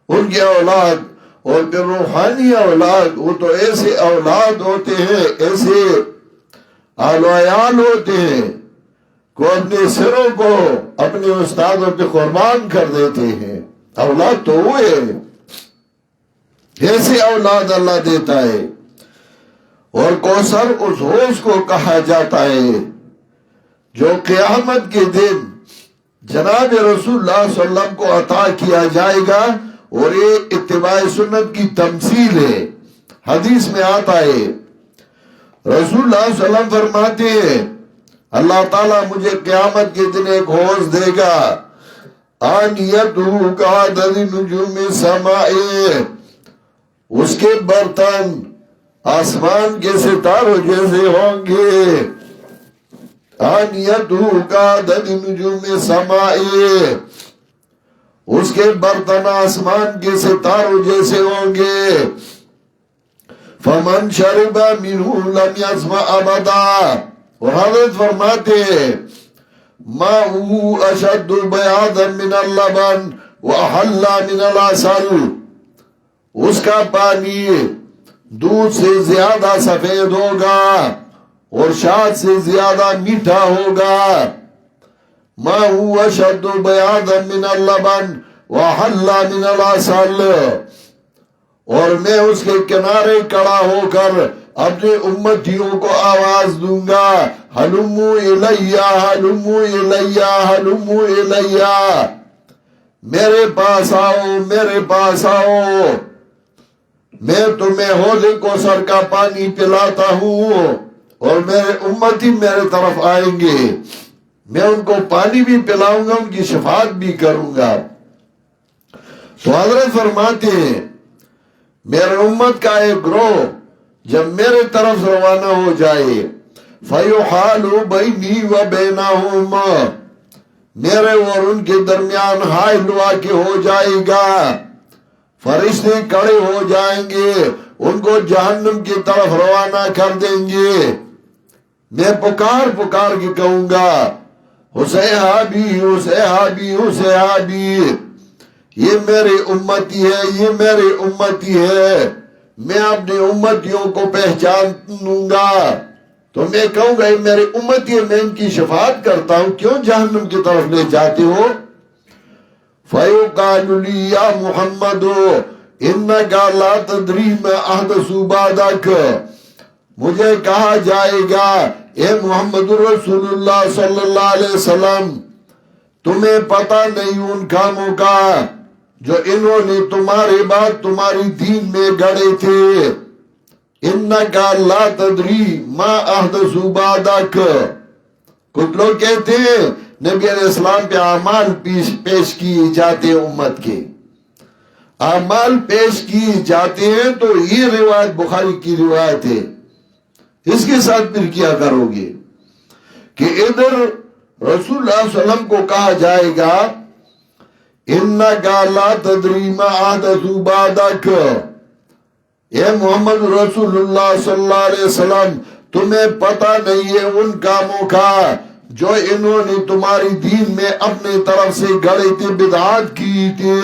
S1: ان کی اولاد، اور پھر روحانی اولاد، وہ تو ایسے اولاد ہوتے ہیں، ایسے آل و عیال ہوتے ہیں کو اپنے سروں کو اپنے استادوں پہ قربان کر دیتے ہیں۔ اولاد تو وہ ہے، ایسے اولاد اللہ دیتا ہے۔ اور کوثر اس حوض کو کہا جاتا ہے جو قیامت کے دن جناب رسول اللہ صلی اللہ علیہ وسلم کو عطا کیا جائے گا، اور یہ اتباع سنت کی تمثیل ہے۔ حدیث میں آتا ہے رسول اللہ صلی اللہ علیہ وسلم فرماتے ہیں اللہ تعالیٰ مجھے قیامت کے دن ایک حوض دے گا، آنیتہ کعدد نجوم السماء، اس کے برتن آسمان کے ستاروں جیسے ہوں گے، آنیتہ کعدد نجوم السماء، اس کے برتن آسمان کے ستاروں جیسے ہوں گے، فمن شرب منہ لم یظمأ ابدا، اور حضرت فرماتے ہیں ماؤہ اشد بیاضا من اللبن واحلا من العسل، اس کا پانی دودھ سے زیادہ سفید ہوگا اور شاد سے زیادہ میٹھا ہوگا، ماؤہ اشد بیاضا من اللبن واحلا من العسل، اور میں اس کے کنارے کھڑا ہو کر اپنے امتیوں کو آواز دوں گا، ہلموا الیہ ہلموا الیہ ہلموا الیہ، میرے پاس آؤ میرے پاس آؤ، میں تمہیں حوض کوثر کا پانی پلاتا ہوں، اور میرے امتی میرے طرف آئیں گے، میں ان کو پانی بھی پلاؤں گا، ان کی شفاعت بھی کروں گا۔ تو حضرت فرماتے ہیں میرے امت کا ایک گروہ جب میرے طرف روانہ ہو جائے فَيُحَالُ بَيْنِي وَبَيْنَهُمْ، میرے اور ان کے درمیان حائل واقع ہو جائے گا، فرشتے کھڑے ہو جائیں گے، ان کو جہنم کی طرف روانہ کر دیں گے، میں پکار پکار کے کہوں گا حسیحابی حسیحابی حسیحابی، یہ میرے امتی ہے یہ میرے امتی ہے، میں اپنے امتیوں کو پہچانوں گا، تو میں کہوں گا یہ میرے امتی ہے، میں ان کی شفاعت کرتا ہوں، کیوں جہنم کی طرف لے جاتے ہو؟ فَيُقَالُ لِي يَا مُحَمَّدُ إِنَّكَ لَا تَدْرِي مَا أَحْدَثُ بَعْدَكَ، مجھے کہا جائے گا اے محمد رسول اللہ صلی اللہ علیہ وسلم تمہیں پتہ نہیں ان کاموں کا جو انہوں نے تمہارے بعد تمہاری دین میں گڑے تھے، اِنَّكَ لَا تَدْرِي مَا أَحْدَثُ بَعْدَكَ، کچھ لوگ کہتے ہیں نبی علیہ السلام پہ اعمال پیش کیے جاتے ہیں، امت کے اعمال پیش کیے جاتے ہیں، تو یہ روایت بخاری کی روایت ہے، اس کے ساتھ پھر کیا کرو گے کہ ادھر رسول اللہ صلی اللہ علیہ وسلم کو کہا جائے گا اِنَّكَ لَا تَدْرِي مَا أَحْدَثُ بَعْدَكَ، اے محمد رسول اللہ صلی اللہ علیہ وسلم تمہیں پتہ نہیں ہے ان کاموں کا جو انہوں نے تمہاری دین میں اپنے طرف سے گڑے تھے، بدعات کی تھی،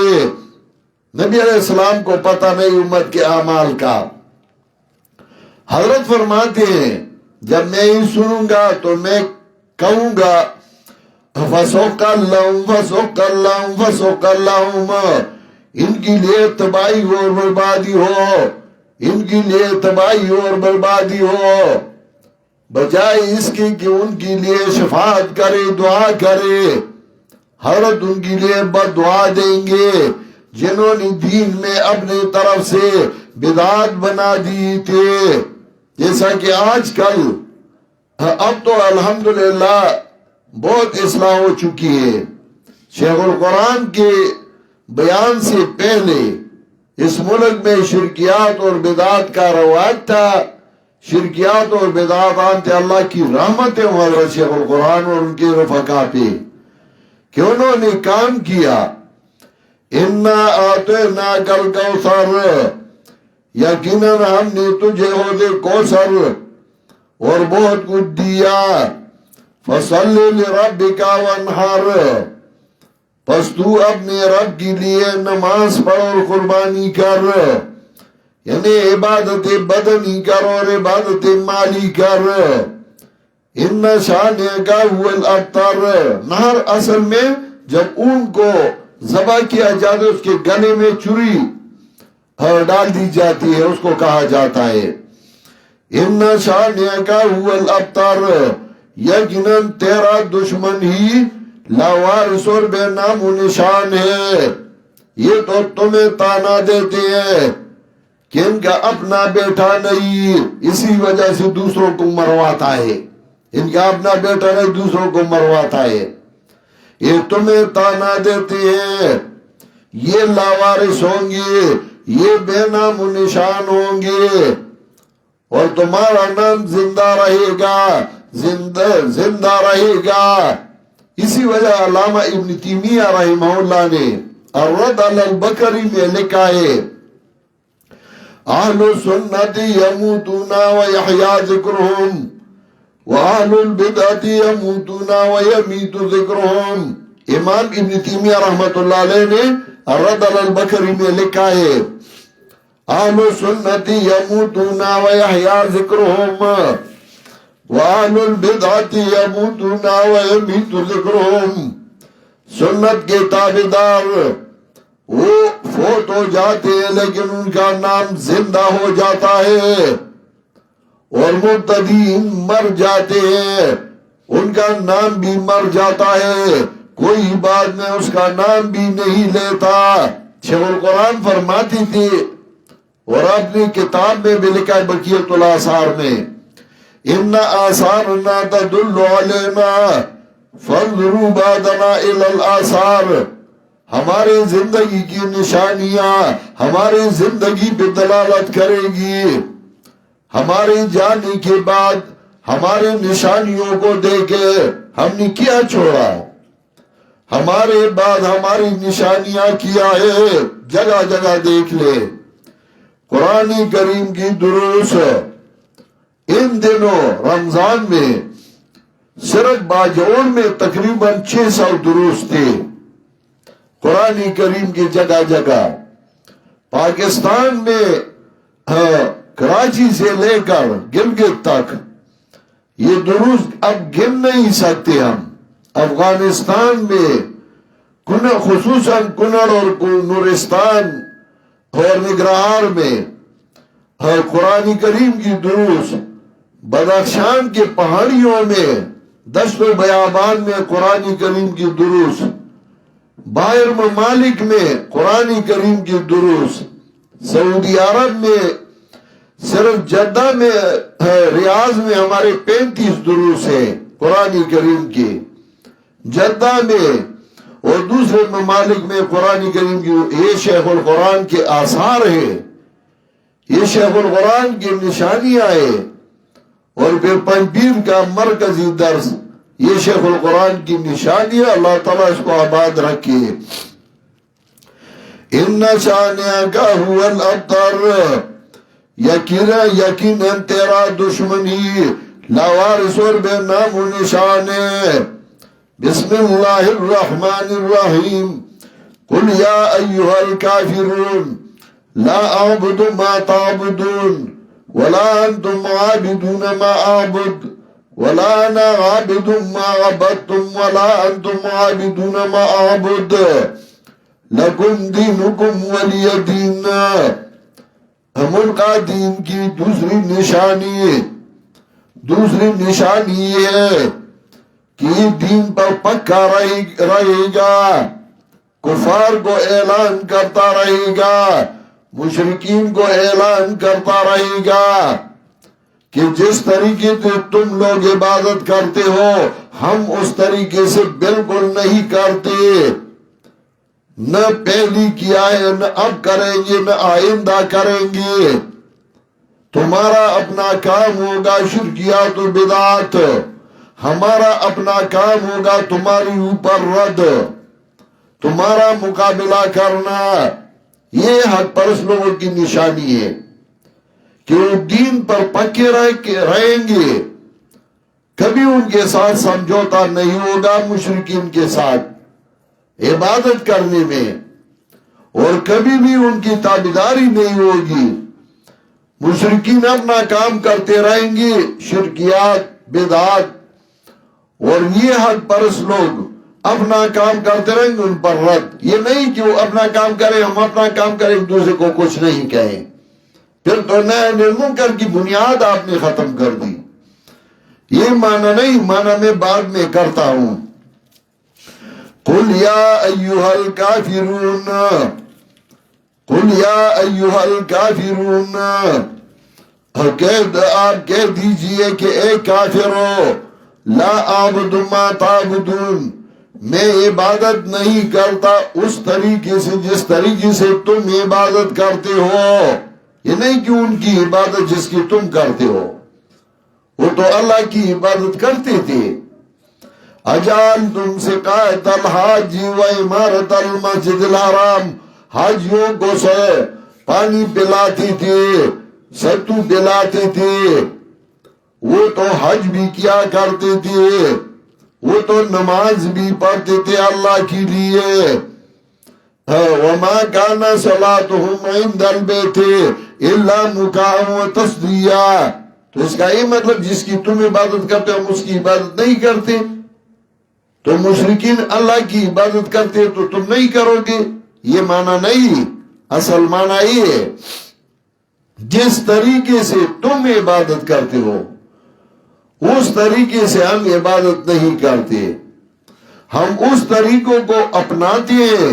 S1: نبی علیہ السلام کو پتہ نہیں امت کے اعمال کا۔ حضرت فرماتے ہیں جب میں یہ سنوں گا تو میں کہوں گا فَسُوقَ اللَّهُمْ فَسُوقَ اللَّهُمْ فَسُوقَ اللَّهُمْ، ان کی لیے تباہی اور بربادی ہو، ان کی لیے تباہی اور بربادی ہو، بجائے اس کی کہ ان کے لیے شفاعت کرے دعا کرے، حضرت ان کے لیے بد دعا دیں گے جنہوں نے دین میں اپنے طرف سے بدعات بنا دی تھے، جیسا کہ آج کل اب تو الحمدللہ بہت اصلاح ہو چکی ہے۔ شیخ القرآن کے بیان سے پہلے اس ملک میں شرکیات اور بدعات کا رواج تھا، شرکیات اور بدعات آنتے اللہ کی رحمت ہے حضرت شیخ القرآن اور ان کے رفقا پہ کہ انہوں نے کام کیا، اِنَّا أَعْطَيْنَاكَ الْكَوْثَرَ، یقیناً ہم نے تجھے حوض کوثر اور بہت کچھ دیا، فَصَلِّ لِرَبِّكَ وَانْحَرْ، پس تو اپنے رب کے لیے نماز پڑھ اور قربانی کر، یعنی عبادت بدنی کر اور عبادت مالی کر۔ ان شانئک هو الابتر، نہر اصل میں جب اونٹ کو ذبح کیا جاتا ہے اس کے گلے میں چری ڈال دی جاتی ہے، اس کو کہا جاتا ہے ان شانئک هو الابتر، یقیناً تیرا دشمن ہی لاوارث اور بے نام و نشان ہے۔ یہ تو تمہیں تانا دیتے ہیں کہ ان کا اپنا بیٹا نہیں، اسی وجہ سے دوسروں کو مرواتا ہے، ان کا اپنا بیٹا نہیں دوسروں کو مرواتا ہے۔ یہ تمہیں تانا دیتے ہیں، یہ لاوارث ہوں گے، یہ بے نام و نشان ہوں گے، اور تمہارا نام زندہ رہے گا، زندہ رہے گا۔ اسی وجہ علامہ ابن تیمیہ رحمہ اللہ نے الرد علی البکری میں لکھا ہے اہل السنت یموتون ویحیا ذکرہم واہل البدعت یموتون ویمیت ذکرہم۔ امام ابن تیمیہ رحمت اللہ علیہ نے الرد علی البکری میں لکھا ہے اہل السنت یموتون ویحیا ذکرہم وَأَهْلُ الْبِدْعَةِ يَمُوتُونَ وَيَمِيتُ ذِكْرُهُمْ، سنت کے تابعدار وہ فوت ہو جاتے ہیں لیکن ان کا نام زندہ ہو جاتا ہے، اور مبتدین مر جاتے ہیں ان کا نام بھی مر جاتا ہے، کوئی بعد میں اس کا نام بھی نہیں لیتا۔ شیخ القرآن فرماتی تھی اور اپنی کتاب میں بھی لکھا ہے بقیۃ الآثار میں ان آثارنا تدل علینا فانظروا بعدنا الی الآثار، ہماری زندگی کی نشانیاں ہماری زندگی پہ دلالت کرے گی، ہمارے جانے کے بعد ہمارے نشانیوں کو دیکھے ہم نے کیا چھوڑا، ہمارے بعد ہماری نشانیاں کیا ہے، جگہ جگہ دیکھ لے۔ قرآن کریم کی دروس ان دنوں رمضان میں صرف باجوڑ میں تقریباً 600 دروس تھے قرآن کریم کی جگہ جگہ۔ پاکستان میں کراچی سے لے کر گلگت تک یہ دروس اب گن نہیں سکتے ہم۔ افغانستان میں خصوصاً کنڑ اور نورستان اور نگرہار میں قرآن کریم کی دروس، بدخشان کے پہاڑیوں میں دشت و بیابان میں قرآن کریم کی دروس، باہر ممالک میں قرآن کریم کی دروس، سعودی عرب میں صرف جدہ میں ریاض میں ہمارے 35 دروس ہیں قرآن کریم کی جدہ میں، اور دوسرے ممالک میں قرآن کریم کی۔ یہ شیخ القرآن کے آثار ہیں، یہ شیخ القرآن کی نشانیاں ہیں، اور پھر پنجبیر کا مرکزی درس یہ شیخ القرآن کی نشانیاں، اللہ تعالیٰ اس کو آباد رکھے۔ ان شانئک هو الابتر، یقیناً تیرا دشمنی لاوارث اور بے نام و نشان ہے۔ بسم اللہ الرحمن الرحیم قل یا ایہا الکافرون لا اعبد ما تعبدون ولا انتم عابدون ما اعبد ولا انا عابد ما عبدتم ولا انتم عابدون ما اعبد لکم دینکم ولی دین۔ ہم کا دین کی دوسری نشانی ہے کہ دین پر پکا رہے گا، کفار کو اعلان کرتا رہے گا، مشرکین کو اعلان کرتا رہے گا کہ جس طریقے سے تم لوگ عبادت کرتے ہو ہم اس طریقے سے بالکل نہیں کرتے، نہ پہلی کیا ہے نہ اب کریں گے نہ آئندہ کریں گے۔ تمہارا اپنا کام ہوگا شرکیات و بدعات، ہمارا اپنا کام ہوگا تمہاری اوپر رد، تمہارا مقابلہ کرنا۔ یہ حق پرست لوگوں کی نشانی ہے کہ وہ دین پر پکے رہیں گے، کبھی ان کے ساتھ سمجھوتا نہیں ہوگا مشرکین کے ساتھ عبادت کرنے میں، اور کبھی بھی ان کی تابعداری نہیں ہوگی۔ مشرکین اپنا کام کرتے رہیں گے، شرکیات، بدعات، اور یہ حق پرست لوگ اپنا کام کرتے رہیں گے، ان پر رد۔ یہ نہیں کہ وہ اپنا کام کریں، ہم اپنا کام کریں، ایک دوسرے کو کچھ نہیں کہیں، پھر تو نہی عن المنکر کی بنیاد آپ نے ختم کر دی۔ یہ معنی نہیں، معنی میں بعد میں کرتا ہوں۔ قل یا ایھا الکافرون، قل یا ایھا الکافرون، آپ کہہ دیجئے کہ اے کافرو، لا اعبد ما تعبدون، میں عبادت نہیں کرتا اس طریقے سے جس طریقے سے تم عبادت کرتے ہو۔ یہ نہیں کہ ان کی عبادت جس کی تم کرتے ہو، وہ تو اللہ کی عبادت کرتے تھے۔ اجعلتم سقایۃ الحاج و عمارۃ المسجد الحرام، حاجیوں کو پانی پلاتے تھے، ستو پلاتے تھے، وہ تو حج بھی کیا کرتے تھے، وہ تو نماز بھی پڑھتے تھے اللہ کے لیے۔ وما كان صلاتهم عند البيت الا مكاء وتصديا، تو اس کا یہ مطلب جس کی تم عبادت کرتے ہو ہم اس کی عبادت نہیں کرتے؟ تو مشرکین اللہ کی عبادت کرتے تو تم نہیں کرو گے؟ یہ معنی نہیں، اصل معنی یہ ہے جس طریقے سے تم عبادت کرتے ہو اس طریقے سے ہم عبادت نہیں کرتے، ہم اس طریقوں کو اپناتے ہیں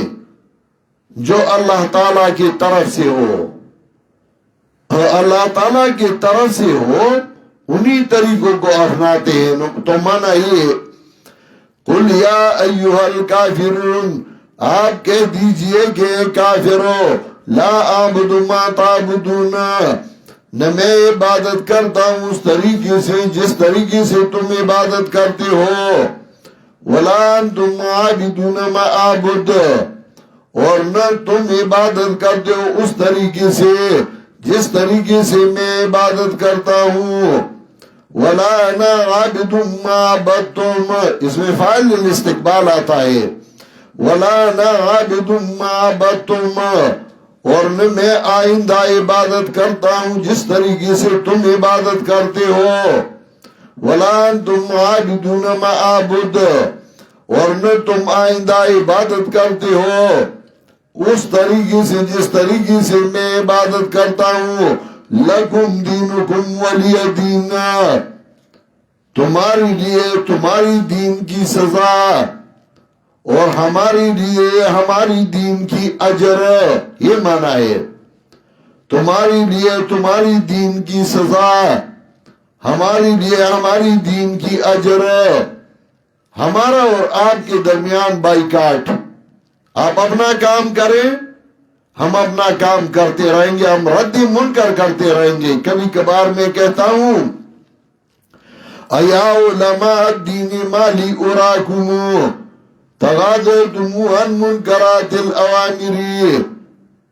S1: جو اللہ تعالیٰ کی طرف سے ہو، اللہ تعالیٰ کی طرف سے ہو انہی طریقوں کو اپناتے ہیں۔ تو معنی یہ، قل یا ایھا الکافرون، آپ کہہ دیجئے کہ کافرو، لا اعبد ما تعبدون، نہ میں عبادت کرتا ہوں اس طریقے سے جس طریقے سے تم عبادت کرتے ہو، ولا انتم عابدون ما اعبد، اور نہ تم عبادت کرتے ہو اس طریقے سے جس طریقے سے میں عبادت کرتا ہوں، ولا انا عابد ما عبدتم، اس میں فاعل الاستقبال آتا ہے، ولا انا عابد ما عبدتم، اور نہ میں آئندہ عبادت کرتا ہوں جس طریقے سے تم عبادت کرتے ہو، ولا انتم عابدون ما اعبد، اور نہ تم آئندہ عبادت کرتے ہو اس طریقے سے جس طریقے سے میں عبادت کرتا ہوں، لکم دینکم ولی دین، تمہارے لیے تمہاری دین کی سزا اور ہمارے لیے ہماری دین کی اجر، یہ معنی ہے، تمہارے لیے تمہاری دین کی سزا، ہمارے لیے ہماری دین کی اجر، ہمارا اور آپ کے درمیان بائیکاٹ، آپ اپنا کام کریں ہم اپنا کام کرتے رہیں گے، ہم رد منکر کرتے رہیں گے۔ کبھی کبھار میں کہتا ہوں ایا علماء الدین مالی اراکم تغاضیتم عن منکرات الاوامر،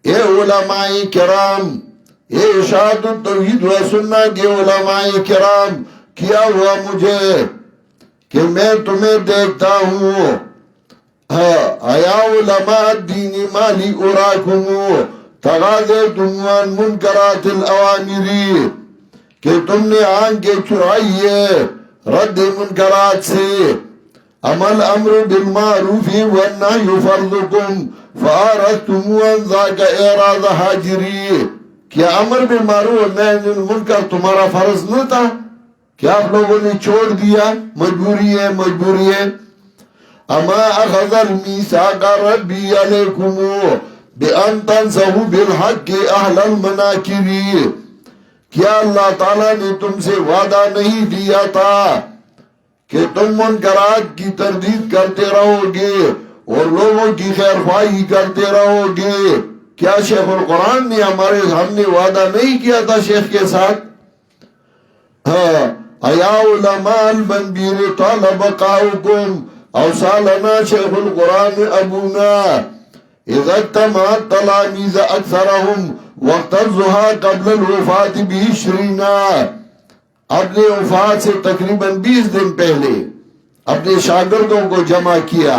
S1: اے علماء کرام، اے اشاعت التوحید و سنت کے علماء کرام، کیا ہوا مجھے کہ میں تمہیں دیکھتا ہوں، ایا علماء الدین مالی اراکم تغاضیتم عن منکرات الاوامر، کہ تم نے آنکھیں چرائی ہے رد منکرات سے، عمل امر بالمعروف والنہی فرضکم فآرستم عن ذاک اعراض حاجری، کیا امر بالمعروف والنہی عن المنکر تمہارا فرض نہ تھا؟ کیا آپ لوگوں نے چھوڑ دیا؟ مجبوری ہے، مجبوری ہے۔ اما اخذ المیثاق ربی علیکم بان تنصحوا بالحق اہل المناکر، کیا اللہ تعالیٰ نے تم سے وعدہ نہیں دیا تھا کہ تم منکرات کی تردید کرتے رہو گے اور لوگوں کی خیر خواہی کرتے رہو گے؟ کیا شیخ القرآن نے ہم نے وعدہ نہیں کیا تھا شیخ کے ساتھ؟ ایا علماء المنبیر طال بقاؤکم اوصى لنا شیخ القرآن ابونا اذا اجتمعت تلاميذ اکثرهم وقت الضحى قبل الوفاة ب20، اپنے وفات سے تقریباً 20 دن پہلے اپنے شاگردوں کو جمع کیا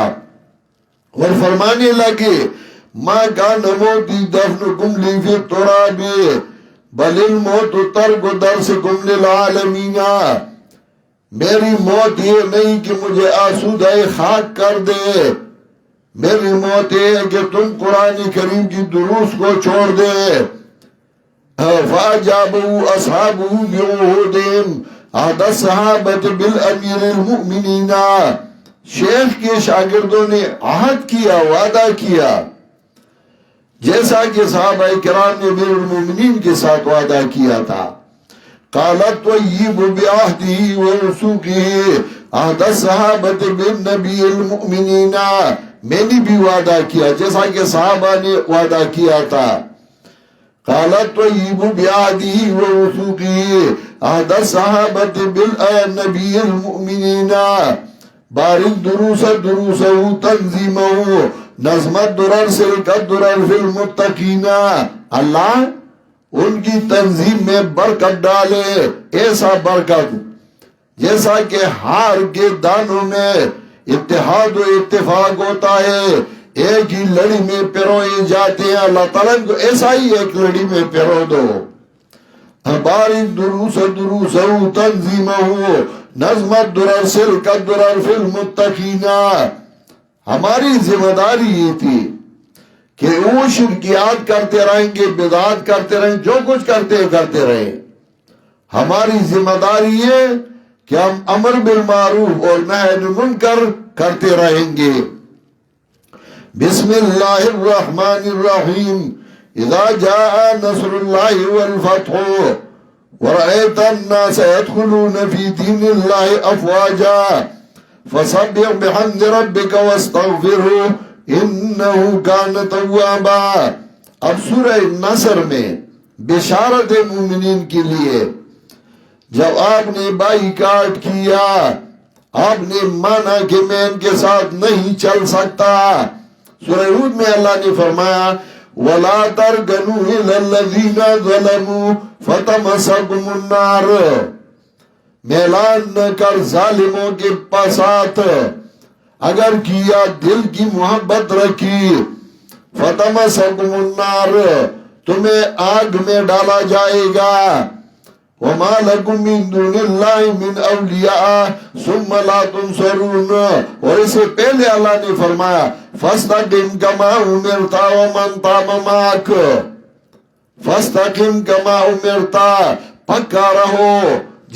S1: اور فرمانے لگے ما کان موتی دفنکم لی فی التراب بل الموت ترک درسکم للعالمین، میری موت یہ نہیں کہ مجھے آسودہ خاک کر دے، میری موت یہ ہے کہ تم قرآن کریم کی دروس کو چھوڑ دے۔ فَأَجَابَهُ أَصْحَابُهُ بِعُهُودِهِمْ عَهْدَ الصَّحَابَةِ بِالْأَمِيرِ الْمُؤْمِنِينَ، شیخ کے شاگردوں نے عہد کیا، وعدہ کیا، جیسا کہ صحابہ کرام نے امیر المومنین کے ساتھ وعدہ کیا تھا۔ قالت طیب بعہدہ ورسوکہ عہد الصحابة بالنبی المؤمنین، میں نے بھی وعدہ کیا جیسا کہ صحابہ نے وعدہ کیا تھا۔ قالت طیب بعہدہ ورسوکہ عہد الصحابة بالنبی المؤمنین، بارک دروسہ تنظیمہ نظم الدرر سلک الدرر فی المتقین، اللہ ان کی تنظیم میں برکت ڈالے، ایسا برکت جیسا کہ ہار کے دانوں میں اتحاد و اتفاق ہوتا ہے، ایک ہی لڑی میں پیروئے جاتے ہیں، اللہ تعالیٰ کو ایسا ہی ایک لڑی میں پیرو دو۔ بارک دروسہ تنظیمہ نظم الدرر سلک الدرر فی المتقین، ہماری ذمہ داری یہ تھی کہ وہ شرکیات کرتے رہیں گے، بدعات کرتے رہیں، جو کچھ کرتے رہیں، ہماری ذمہ داری ہے کہ ہم امر بالمعروف اور نہی عن المنکر کرتے رہیں گے۔ بسم اللہ الرحمن الرحیم، اذا جاء نصر اللہ والفتح ورأیت الناس يدخلون فی دین اللہ افواجا فسبح بحمد ربک واستغفرہ انہو کان توابا۔ اب سورہ نصر میں بشارت مومنین کے لیے، جب آپ نے بائی کاٹ کیا، آپ نے مانا کہ میں ان کے ساتھ نہیں چل سکتا، سورہ ہود میں اللہ نے فرمایا وَلَا تَرْكَنُوا إِلَى الَّذِينَ ظَلَمُوا فَتَمَسَّكُمُ النَّارُ، میلان نہ کر ظالموں کے پاسات، اگر کیا دل کی محبت رکھی، فَتَمَسَّكُمُ النَّارُ، تمہیں آگ میں ڈالا جائے گا، وَمَا لَكُم مِّن دُونِ اللَّهِ مِنْ أَوْلِيَاءَ ثُمَّ لَا تُنصَرُونَ، اور اس سے پہلے اللہ نے فرمایا فَاسْتَقِمْ كَمَا أُمِرْتَ وَمَنْ تَابَ مَعَكَ، فَاسْتَقِمْ كَمَا أُمِرْتَ، پکا رہو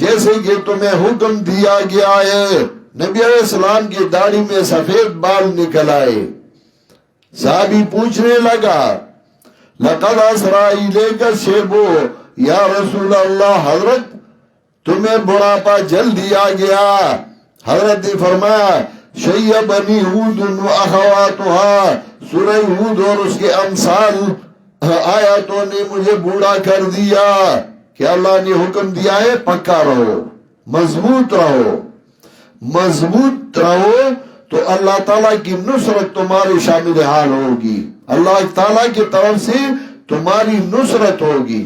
S1: جیسے کہ تمہیں حکم دیا گیا ہے۔ نبی علیہ السلام کی داڑھی میں سفید بال نکل آئے، صحابی پوچھنے لگا لَقَدْ أَسْرَى إِلَيْكَ الشَّيْبُ، یا رسول اللہ، حضرت تمہیں بڑھاپا جلدی آ گیا۔ حضرت نے فرمایا شیبنی ہود و اخواتها، سورہ ہود اور اس کے امثال آیاتوں نے مجھے بوڑھا کر دیا کہ اللہ نے حکم دیا ہے پکا رہو، مضبوط رہو، مضبوط رہو تو اللہ تعالیٰ کی نصرت تمہاری شامل حال ہوگی، اللہ تعالیٰ کی طرف سے تمہاری نصرت ہوگی۔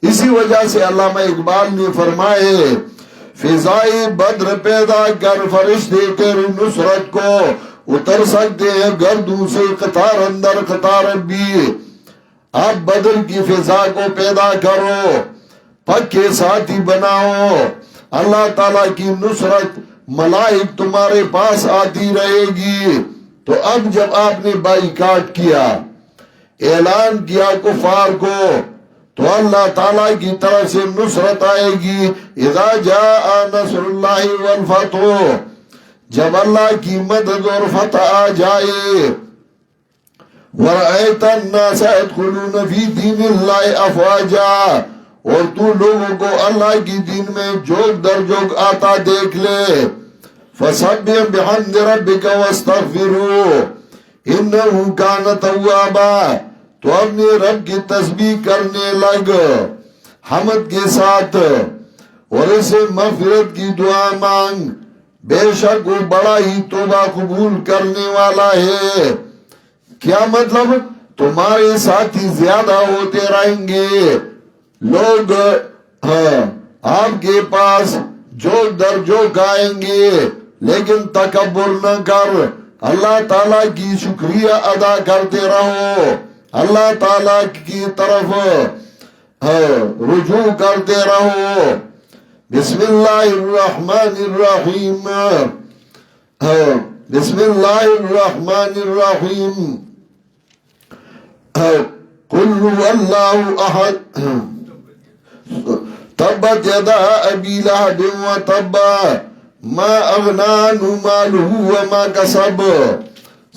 S1: اسی وجہ سے علامہ اقبال نے فرمائے فضائے بدر پیدا کر فرشتے تیری نصرت کو اتر سکتے ہیں گردوں سے قطار اندر قطار بھی، آپ بدر کی فضا کو پیدا کرو، پکے ساتھی بناؤ، اللہ تعالیٰ کی نصرت ملائک تمہارے پاس آتی رہے گی۔ تو اب جب آپ نے بائیکاٹ کیا، اعلان کیا کفار کو، تو اللہ تعالیٰ کی طرف سے نصرت آئے گی۔ اذا جاء نصر اللہ والفتح، جب اللہ کی مدد اور فتح آ جائے، وَرَأَيْتَ النَّاسَ يَدْخُلُونَ فِي دِينِ اللَّهِ أَفْوَاجًا، اور تو لوگوں کو اللہ کی دین میں جوگ در جوگ آتا دیکھ لے، فَسَبِّحْ بِحَمْدِ رَبِّكَ وَاسْتَغْفِرْهُ إِنَّهُ كَانَ تَوَّابًا، تو اپنے رب کی تسبیح کرنے لگ حمد کے ساتھ اور اسے مغفرت کی دعا مانگ، بے شک وہ بڑا ہی توبہ قبول کرنے والا ہے۔ کیا مطلب؟ تمہارے ساتھی زیادہ ہوتے رہیں گے، لوگ آپ کے پاس جو درجوں کھائیں گے، لیکن تکبر نہ کر، اللہ تعالیٰ کی شکریہ ادا کرتے رہو، اللہ تعالیٰ کی طرف رجوع کرتے رہو۔ بسم اللہ الرحمن الرحیم، بسم اللہ الرحمن الرحیم، قل هو اللہ احد، تبت یدا ابی لہب وتب، ما اغنی عنہ مالہ وما کسب،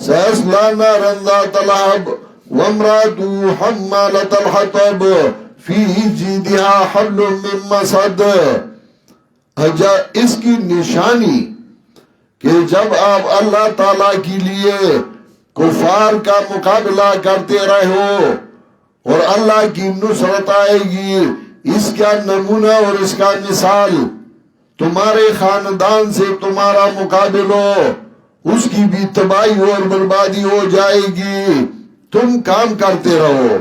S1: سیصلی نارا ذات لہب وامرأته حمالۃ الحطب فی جیدہا حبل من مسد۔ اس کی نشانی کہ جب آپ اللہ تعالیٰ کے لیے کفار کا مقابلہ کرتے رہو اور اللہ کی نصرت آئے گی، اس کا نمونہ اور اس کا مثال تمہارے خاندان سے تمہارا مقابلہ، اس کی بھی تباہی اور بربادی ہو جائے گی۔ تم کام کرتے رہو،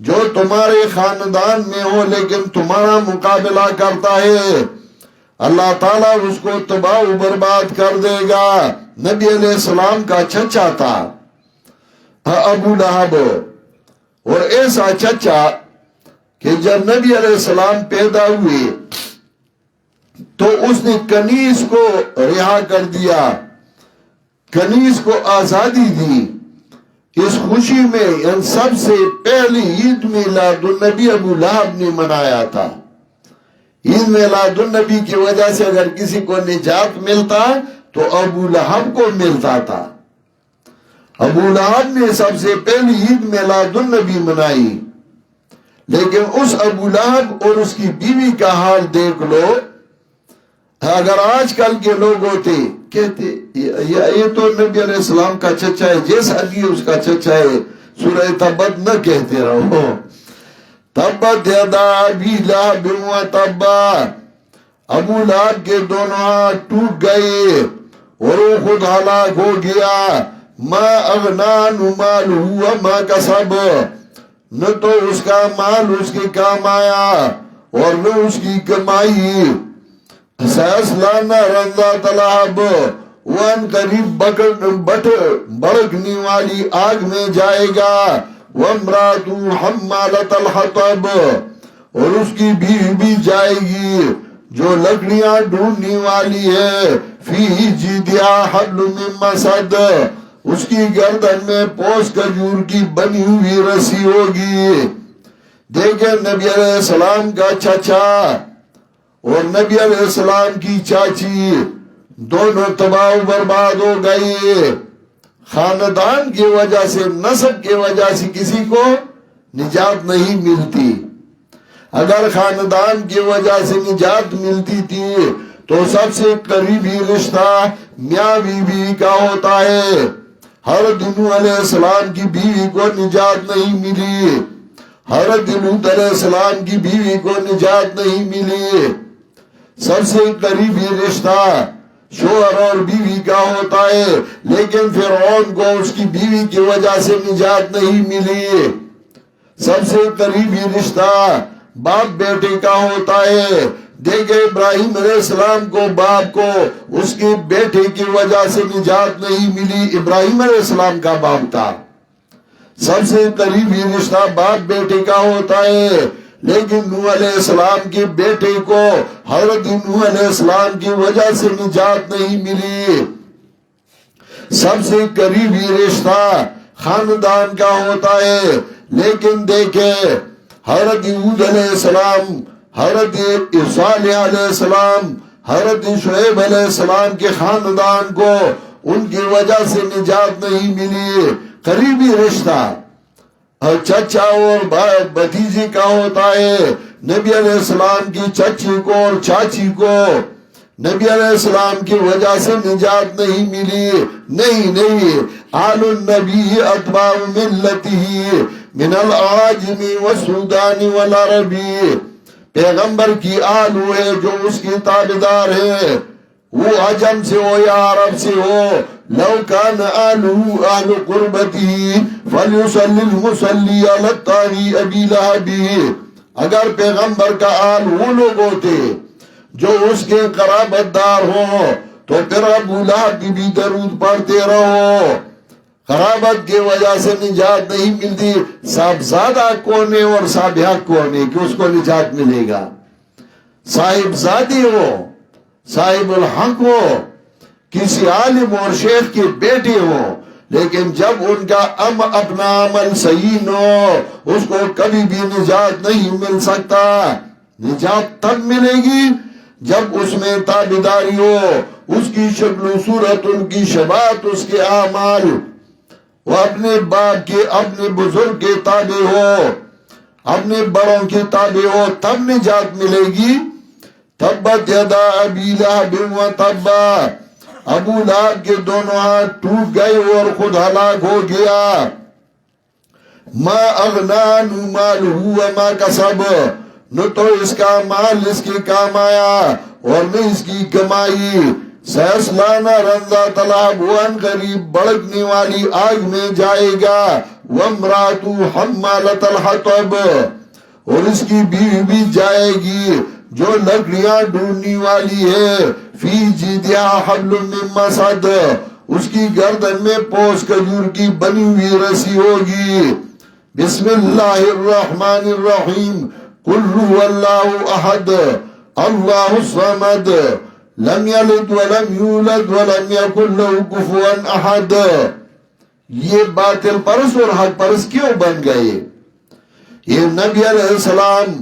S1: جو تمہارے خاندان میں ہو لیکن تمہارا مقابلہ کرتا ہے، اللہ تعالیٰ اس کو تباہ و برباد کر دے گا۔ نبی علیہ السلام کا چچا تھا ابو لہب، اور ایسا چچا کہ جب نبی علیہ السلام پیدا ہوئے تو اس نے کنیز کو رہا کر دیا، کنیز کو آزادی دی۔ اس خوشی میں ان سب سے پہلی عید میلاد النبی ابو لہب نے منایا تھا۔ عید میلاد النبی کی وجہ سے اگر کسی کو نجات ملتا تو ابو لہب کو ملتا تھا۔ ابو لہب نے سب سے پہلی عید میلاد النبی منائی، لیکن اس ابو لہب اور اس کی بیوی کا حال دیکھ لو۔ اگر آج کل کے لوگ ہوتے کہتے یہ تو نبی علیہ السلام کا چچا ہے، جیسا بھی اس کا چچا ہے، سورہ تبت نہ کہتے رہو۔ تبت یدا ابی لہب وتب، ابو لہب کے دونوں ہاتھ ٹوٹ گئے اور وہ خود ہلاک ہو گیا۔ ما اغنی عنہ مالہ وما کسب، نہ تو اس کا مال اس کے کام آیا اور نہ اس کی کمائی۔ سیصلی نارا ذات لہب، وہ ان قریب بھڑکنے والی آگ میں جائے گا۔ وامرأته حمالۃ الحطب، اور اس کی بیوی بھی جائے گی جو لکڑیاں ڈھونڈنے والی ہے۔ فی جیدہا حبل من مسد، اس کی گردن میں پوس کھجور کی بنی ہوئی رسی ہوگی۔ دیکھیں نبی علیہ السلام کا چچا اور نبی علیہ السلام کی چاچی دونوں تباہ و برباد ہو گئے۔ خاندان کی وجہ سے، نسب کی وجہ سے کسی کو نجات نہیں ملتی۔ اگر خاندان کی وجہ سے نجات ملتی تھی تو سب سے قریبی رشتہ میاں بیوی کا ہوتا ہے۔ حضرت نوح علیہ السلام کی بیوی کو نجات نہیں ملی، حضرت لوط علیہ السلام کی بیوی کو نجات نہیں ملی۔ سب سے قریبی رشتہ شوہر اور بیوی کا ہوتا ہے، لیکن فرعون کو اس کی بیوی کی وجہ سے نجات نہیں ملی۔ سب سے قریبی رشتہ باپ بیٹے کا ہوتا ہے۔ دیکھیں ابراہیم علیہ السلام کو باپ کو اس کے بیٹے کی وجہ سے نجات نہیں ملی، ابراہیم علیہ السلام کا باپ تھا۔ سب سے قریبی رشتہ باپ بیٹے کا ہوتا ہے، لیکن نوح علیہ السلام کے بیٹے کو حضرت نوح علیہ السلام کی وجہ سے نجات نہیں ملی۔ سب سے قریبی رشتہ خاندان کا ہوتا ہے، لیکن دیکھیں حضرت ہود علیہ السلام، حضرت صالح علیہ السلام، حضرت شعیب علیہ السلام کے خاندان کو ان کی وجہ سے نجات نہیں ملی۔ قریبی رشتہ چچا اور بھتیجی کا ہوتا ہے۔ نبی علیہ السلام کی چچی کو اور چاچی کو نبی علیہ السلام کی وجہ سے نجات نہیں ملی۔ نہیں، آل النبی اتباع ملتہ من العاجم والسودان والعربی، پیغمبر کی آل وہ ہے جو اس کی تابعدار ہے، وہ عجم سے ہو یا عرب سے ہو۔ لو کان آلہ اہل قربتہ فلیصلی المصلی علی الطاغی ابی لہب، اگر پیغمبر کا آل وہ لوگ ہوتے جو اس کے قرابت دار ہوں تو پھر ابو لہب کی بھی درود پڑھتے رہو. قرابت کی وجہ سے نجات نہیں ملتی. صاحبزادہ کون ہے اور صاحب حق کون ہے کہ اس کو نجات ملے گا؟ صاحب زادی ہو، صاحب الحق ہو، کسی عالم اور شیخ کے بیٹے ہو، لیکن جب ان کا اپنا عمل صحیح نہ ہو اس کو کبھی بھی نجات نہیں مل سکتا. نجات تب ملے گی جب اس میں تابعداری ہو، اس کی شکل و صورت، ان کی شباہت، اس کے اعمال وہ اپنے باپ کے، اپنے بزرگ کے تابع ہو، اپنے بڑوں کے تابع ہو، تب نجات ملے گی. تبت یدا ابی لہب و تب، ابو لہب کے دونوں ہاتھ ٹوٹ گئے اور خود ہلاک ہو گیا. ما اغنا عنہ مالہ وما کسب، نہ تو اس کا مال اس کے کام آیا اور نہ اس کی کمائی. سیصلی نارا ذات لہب، عن قریب بھڑکنے والی آگ میں جائے گا. وامرأتہ حمالۃ الحطب، اور اس کی بیوی بھی جائے گی جو لکڑیاں ڈھونڈنے والی ہے. فی جیدہا حبل من مسد، اس کی گردن میں پوس کھجور کی بنی ہوئی رسی ہوگی. بسم اللہ الرحمن الرحیم، قل هو اللہ احد اللہ الصمد لم یلد ولم یولد ولم یکن له کفوا احد. یہ باطل پرست اور حق پرست کیوں بن گئے؟ یہ نبی علیہ السلام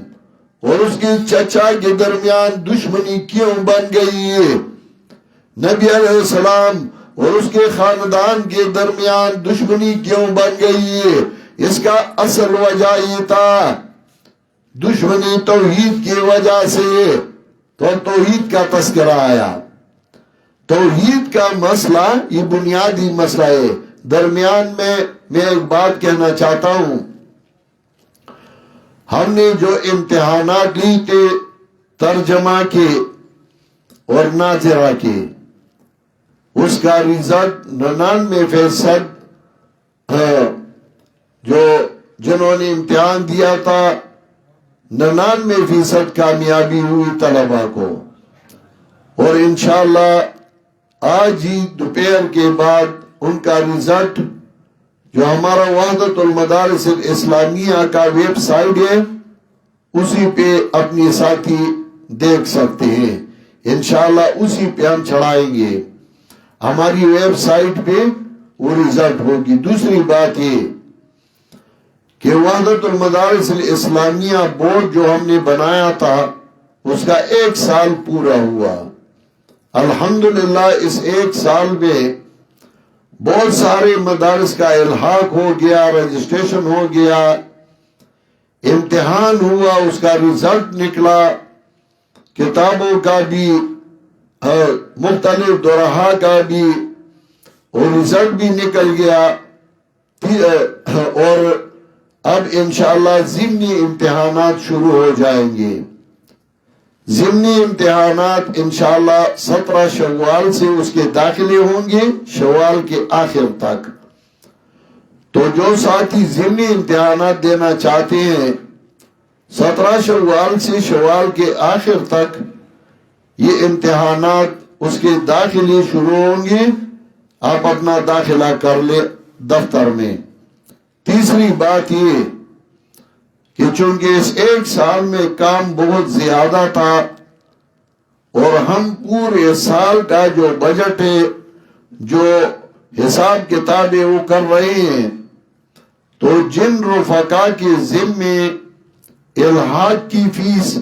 S1: اور اس کے چچا کے درمیان دشمنی کیوں بن گئی ہے؟ نبی علیہ السلام اور اس کے خاندان کے درمیان دشمنی کیوں بن گئی ہے؟ اس کا اصل وجہ یہ تھا، دشمنی توحید کی وجہ سے. تو توحید کا تذکرہ آیا. توحید کا مسئلہ یہ بنیادی مسئلہ ہے. درمیان میں ایک بات کہنا چاہتا ہوں. ہم نے جو امتحانات لی تھے ترجمہ کے اور ناظرہ کے، اس کا رزلٹ 99% جنہوں نے امتحان دیا تھا 99% کامیابی ہوئی طلبہ کو. اور انشاءاللہ آج ہی دوپہر کے بعد ان کا رزلٹ جو ہمارا وحدت المدارس الاسلامیہ کا ویب سائٹ ہے اسی پہ اپنی ساتھی دیکھ سکتے ہیں. انشاءاللہ اسی پہ ہم چڑھائیں گے. ہماری ویب سائٹ پہ وہ رزلٹ ہوگی. دوسری بات یہ کہ وحدت المدارس الاسلامیہ بورڈ جو ہم نے بنایا تھا اس کا 1 سال پورا ہوا. الحمدللہ اس 1 سال میں بہت سارے مدارس کا الحاق ہو گیا، رجسٹریشن ہو گیا، امتحان ہوا، اس کا رزلٹ نکلا، کتابوں کا بھی مختلف دورہا کا بھی اور رزلٹ بھی نکل گیا. اور اب انشاءاللہ ضمنی امتحانات شروع ہو جائیں گے. ضمنی امتحانات انشاءاللہ 17 شوال سے اس کے داخلے ہوں گے، شوال کے آخر تک. تو جو ساتھی ضمنی امتحانات دینا چاہتے ہیں 17 شوال سے شوال کے آخر تک یہ امتحانات اس کے داخلے شروع ہوں گے. آپ اپنا داخلہ کر لیں دفتر میں. تیسری بات یہ کہ چونکہ اس 1 سال میں کام بہت زیادہ تھا اور ہم پورے سال کا جو بجٹ ہے، جو حساب کتاب ہے وہ کر رہے ہیں، تو جن رفقا کے ذمے الحاق کی فیس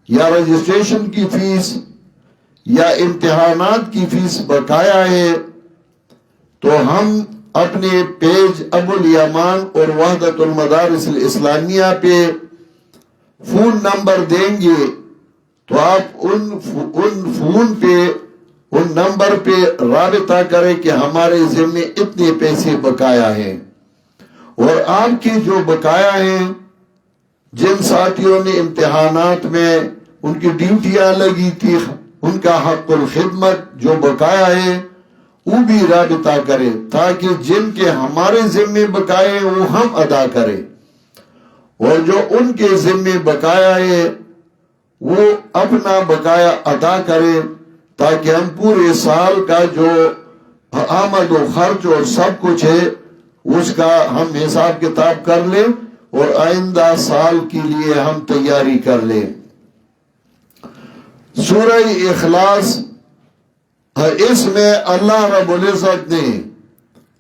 S1: یا رجسٹریشن کی فیس یا امتحانات کی فیس بقایا ہے، تو ہم اپنے پیج ابو الیمان اور وحدت المدارس الاسلامیہ پہ فون نمبر دیں گے. تو آپ ان فون پہ ان نمبر پہ رابطہ کریں کہ ہمارے ذمے اتنے پیسے بقایا ہیں. اور آپ کے جو بقایا ہیں، جن ساتھیوں نے امتحانات میں ان کی ڈیوٹیاں لگی تھی، ان کا حق الخدمت جو بقایا ہے وہ بھی رابطہ کرے تاکہ جن کے ہمارے ذمے بقائے وہ ہم ادا کریں. اور جو ان کے ذمے بقایا ہے وہ اپنا بقایا ادا کرے، تاکہ ہم پورے سال کا جو آمد و خرچ اور سب کچھ ہے اس کا ہم حساب کتاب کر لیں اور آئندہ سال کے لیے ہم تیاری کر لیں۔ سورہ اخلاص، اس میں اللہ رب العزت نے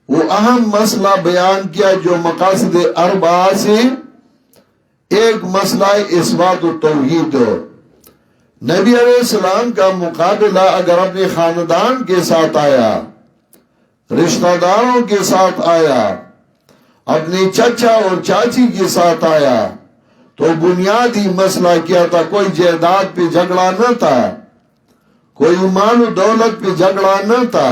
S1: وہ اہم مسئلہ بیان کیا جو مقاصد اربعہ سے ایک مسئلہ اثبات التوحید۔ نبی علیہ السلام کا مقابلہ اگر اپنے خاندان کے ساتھ آیا، رشتہ داروں کے ساتھ آیا، اپنے چچا اور چاچی کے ساتھ آیا، تو بنیادی مسئلہ کیا تھا؟ کوئی جائیداد پہ جھگڑا نہ تھا، کوئی مال و دولت پہ جھگڑا نہ تھا،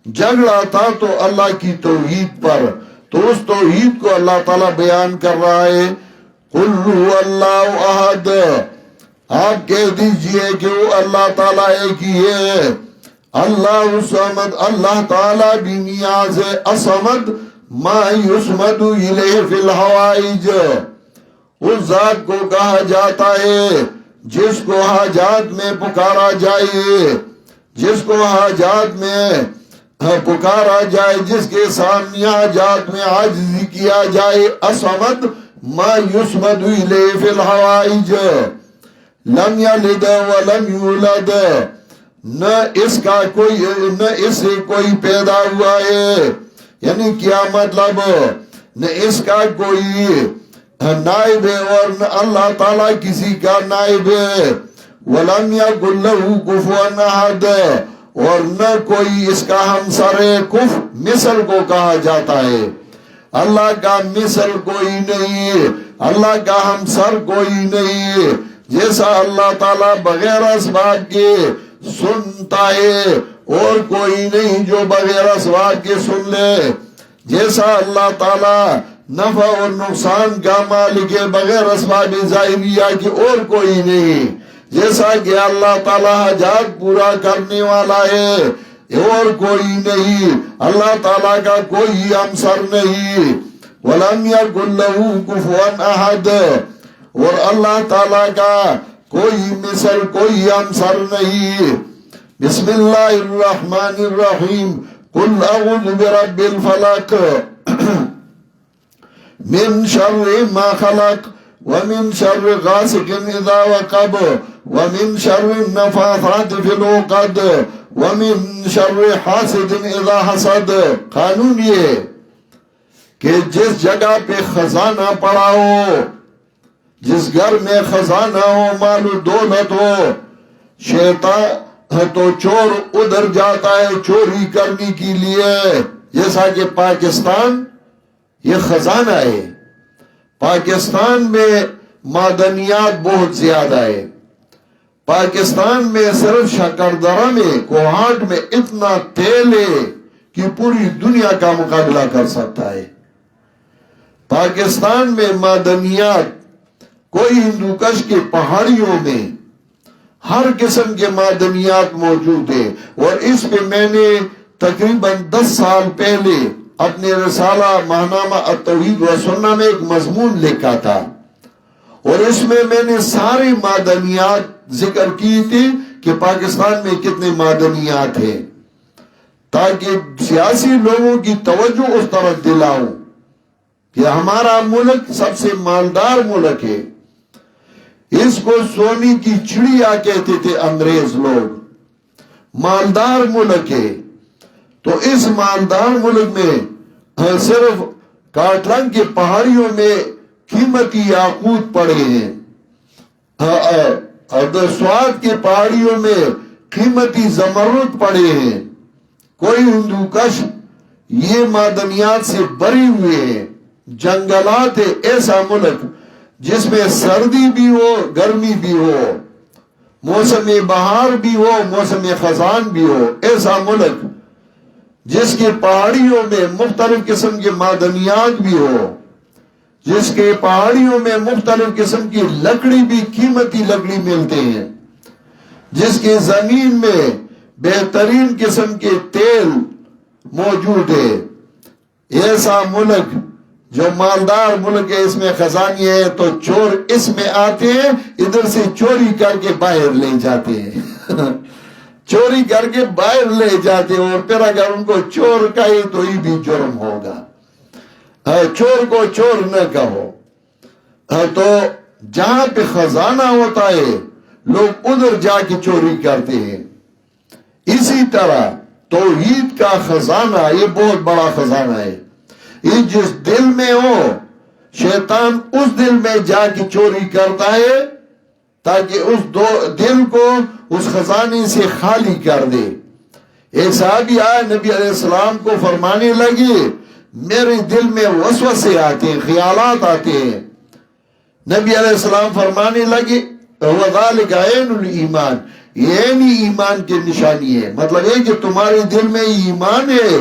S1: جھگڑا تھا تو اللہ کی توحید پر۔ تو اس توحید کو اللہ تعالیٰ بیان کر رہا ہے، قُلْ هُوَ اللَّهُ أَحَدٌ، آپ کہہ دیجئے کہ وہ اللہ تعالیٰ ایک ہی ہے، اللہ الصمد، اللہ تعالیٰ بھی نیاز ہے، الصمد ما یصمد الیہ فی الحوائج، اس ذات کو کہا جاتا ہے جس کو حاجات میں پکارا جائے، جس کو حاجات میں پکارا جائے، جس کے سامنے حاجات میں عاجزی کیا جائے۔ الصمد ما یصمد الیہ فی الحوائج، لم یلد ولم یولد، نہ اس کا کوئی، نہ اس سے کوئی پیدا ہوا ہے، یعنی کیا مطلب؟ نہ اس کا کوئی نائب ہے اور نہ اللہ تعالیٰ کسی کا نائب ہے، وَلَمْ يَكُنْ لَهُ كُفُوًا أَحَدٌ، اور نہ کوئی اس کا ہمسر ہے۔ کف مثل کو کہا جاتا ہے، اللہ کا مثل کوئی نہیں، اللہ کا ہمسر کوئی نہیں۔ جیسا اللہ تعالیٰ بغیر اسباب کے سنتا ہے اور کوئی نہیں جو بغیر اسباب کے سن لے، جیسا اللہ تعالیٰ نفع اور نقصان کا مالک ہے بغیر اسباب ظاہریہ کے اور کوئی نہیں، جیسا کہ اللہ تعالیٰ حاجات پورا کرنے والا ہے اور کوئی نہیں، اللہ تعالیٰ کا کوئی ہمسر نہیں۔ وَلَمْ يَكُنْ لَهُ كُفُوًا أَحَدٌ، اور اللہ تعالیٰ کا کوئی مثل، کوئی ہمسر نہیں۔ بسم اللہ الرحمن الرحیم، قُلْ أَعُوذُ بِرَبِّ الْفَلَقِ مِنْ شَرِّ مَا خَلَقَ وَمِنْ شَرِّ غَاسِقٍ إِذَا وَقَبَ وَمِنْ شَرِّ النَّفَاثَاتِ فِي الْعُقَدِ وَمِنْ شَرِّ حَاسِدٍ إِذَا حَسَدَ۔ قانون یہ کہ جس جگہ پہ خزانہ پڑا ہو، جس گھر میں خزانہ ہو، مال و دولت ہو، شیطان تو چور ادھر جاتا ہے چوری کرنے کے لیے۔ جیسا کہ پاکستان یہ خزانہ ہے، پاکستان میں معدنیات بہت زیادہ ہے، پاکستان میں صرف شکردرہ میں، کوہاٹ میں اتنا تیل ہے کہ پوری دنیا کا مقابلہ کر سکتا ہے۔ پاکستان میں معدنیات، کوئی ہندوکش کے پہاڑیوں میں ہر قسم کے معدنیات موجود ہیں، اور اس پہ میں نے تقریباً 10 سال پہلے اپنے رسالہ ماہنامہ التوحید و سنہ میں ایک مضمون لکھا تھا، اور اس میں میں نے سارے معدنیات ذکر کی تھی کہ پاکستان میں کتنے معدنیات ہیں، تاکہ سیاسی لوگوں کی توجہ اس طرف دلاؤں کہ ہمارا ملک سب سے مالدار ملک ہے۔ اس کو سونے کی چڑیا کہتے تھے انگریز لوگ، مالدار ملک ہے۔ تو اس مالدار ملک میں صرف کاٹلنگ کے پہاڑیوں میں قیمتی یاقوت پڑے ہیں، سوات کے پہاڑیوں میں قیمتی زمرد پڑے ہیں، کوئی ہندوکش یہ معدنیات سے بری ہوئے ہیں، جنگلات ہے۔ ایسا ملک جس میں سردی بھی ہو، گرمی بھی ہو، موسم بہار بھی ہو، موسم خزان بھی ہو، ایسا ملک جس کے پہاڑیوں میں مختلف قسم کے معدنیات بھی ہو، جس کے پہاڑیوں میں مختلف قسم کی لکڑی بھی، قیمتی لکڑی ملتے ہیں، جس کے زمین میں بہترین قسم کے تیل موجود ہے، ایسا ملک جو مالدار ملک ہے اس میں خزانے ہیں تو چور اس میں آتے ہیں، ادھر سے چوری کر کے باہر لے جاتے ہیں چوری کر کے باہر لے جاتے ہیں، اور پھر اگر ان کو چور کہے تو یہ بھی جرم ہوگا۔ چور کو چور نہ کہو۔ تو جہاں پہ خزانہ ہوتا ہے لوگ ادھر جا کے چوری کرتے ہیں۔ اسی طرح توحید کا خزانہ یہ بہت بڑا خزانہ ہے، یہ جس دل میں ہو شیطان اس دل میں جا کے چوری کرتا ہے تاکہ اس دل کو اس خزانے سے خالی کر دے۔ ایک صحابی آیا نبی علیہ السلام کو فرمانے لگے میرے دل میں وسوسے آتے ہیں، خیالات آتے ہیں۔ نبی علیہ السلام فرمانے لگے وَذَلِكَ عَيْنُ الْإِيمَانِ، یہ نہیں ایمان کی نشانی ہے، مطلب یہ کہ تمہارے دل میں ایمان ہے،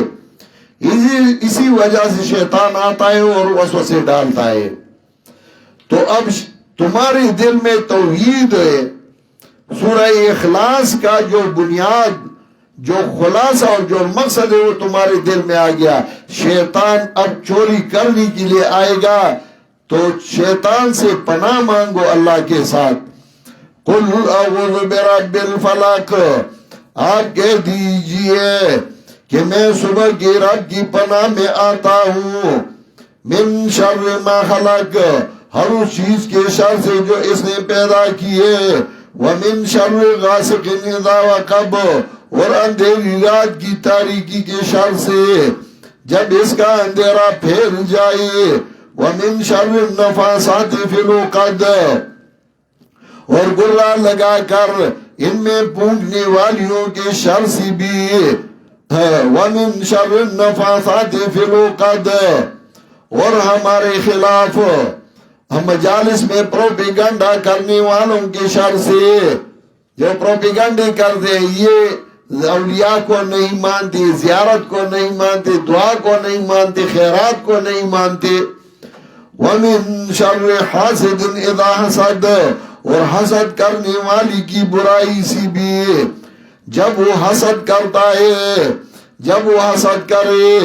S1: اسی وجہ سے شیطان آتا ہے اور وسوسے ڈالتا ہے۔ تو اب تمہارے دل میں توحید ہے، سورہ اخلاص کا جو بنیاد، جو خلاصہ اور جو مقصد ہے وہ تمہارے دل میں آ گیا۔ شیطان اب چوری کرنے کے لیے آئے گا تو شیطان سے پناہ مانگو اللہ کے ساتھ۔ قُلْ أَعُوذُ بِرَبِّ الْفَلَقِ، آپ کہہ دیجئے کہ میں صبح کی رب کی پناہ میں آتا ہوں، من شر ما خلق، ہر اس چیز کے شر سے جو اس نے پیدا کیے، وَمِن شَرِّ غَاسِقٍ إِذَا وَقَبَ، اور اندھیری رات کی تاریکی کے شر سے جب اس کا اندھیرا پھیل جائے، وَمِن شَرِّ النَّفَّاثَاتِ فِي الْعُقَدِ، اور گلا لگا کر ان میں پھونکنے والیوں کے شر سے بھی، وَمِن شَرِّ النَّفَّاثَاتِ فِي الْعُقَدِ، اور ہمارے خلاف ہم مجالس میں پروپیگنڈا کرنے والوں کے شر سے، جو پروپیگنڈے کرتے ہیں یہ اولیاء کو نہیں مانتے، زیارت کو نہیں مانتے، دعا کو نہیں مانتے، خیرات کو نہیں مانتے۔ وَمِن شَرِّ حَاسِدٍ إِذَا حَسَدَ، اور حسد کرنے والی کی برائی سے بھی، جب وہ حسد کرتا ہے، جب وہ حسد کرے،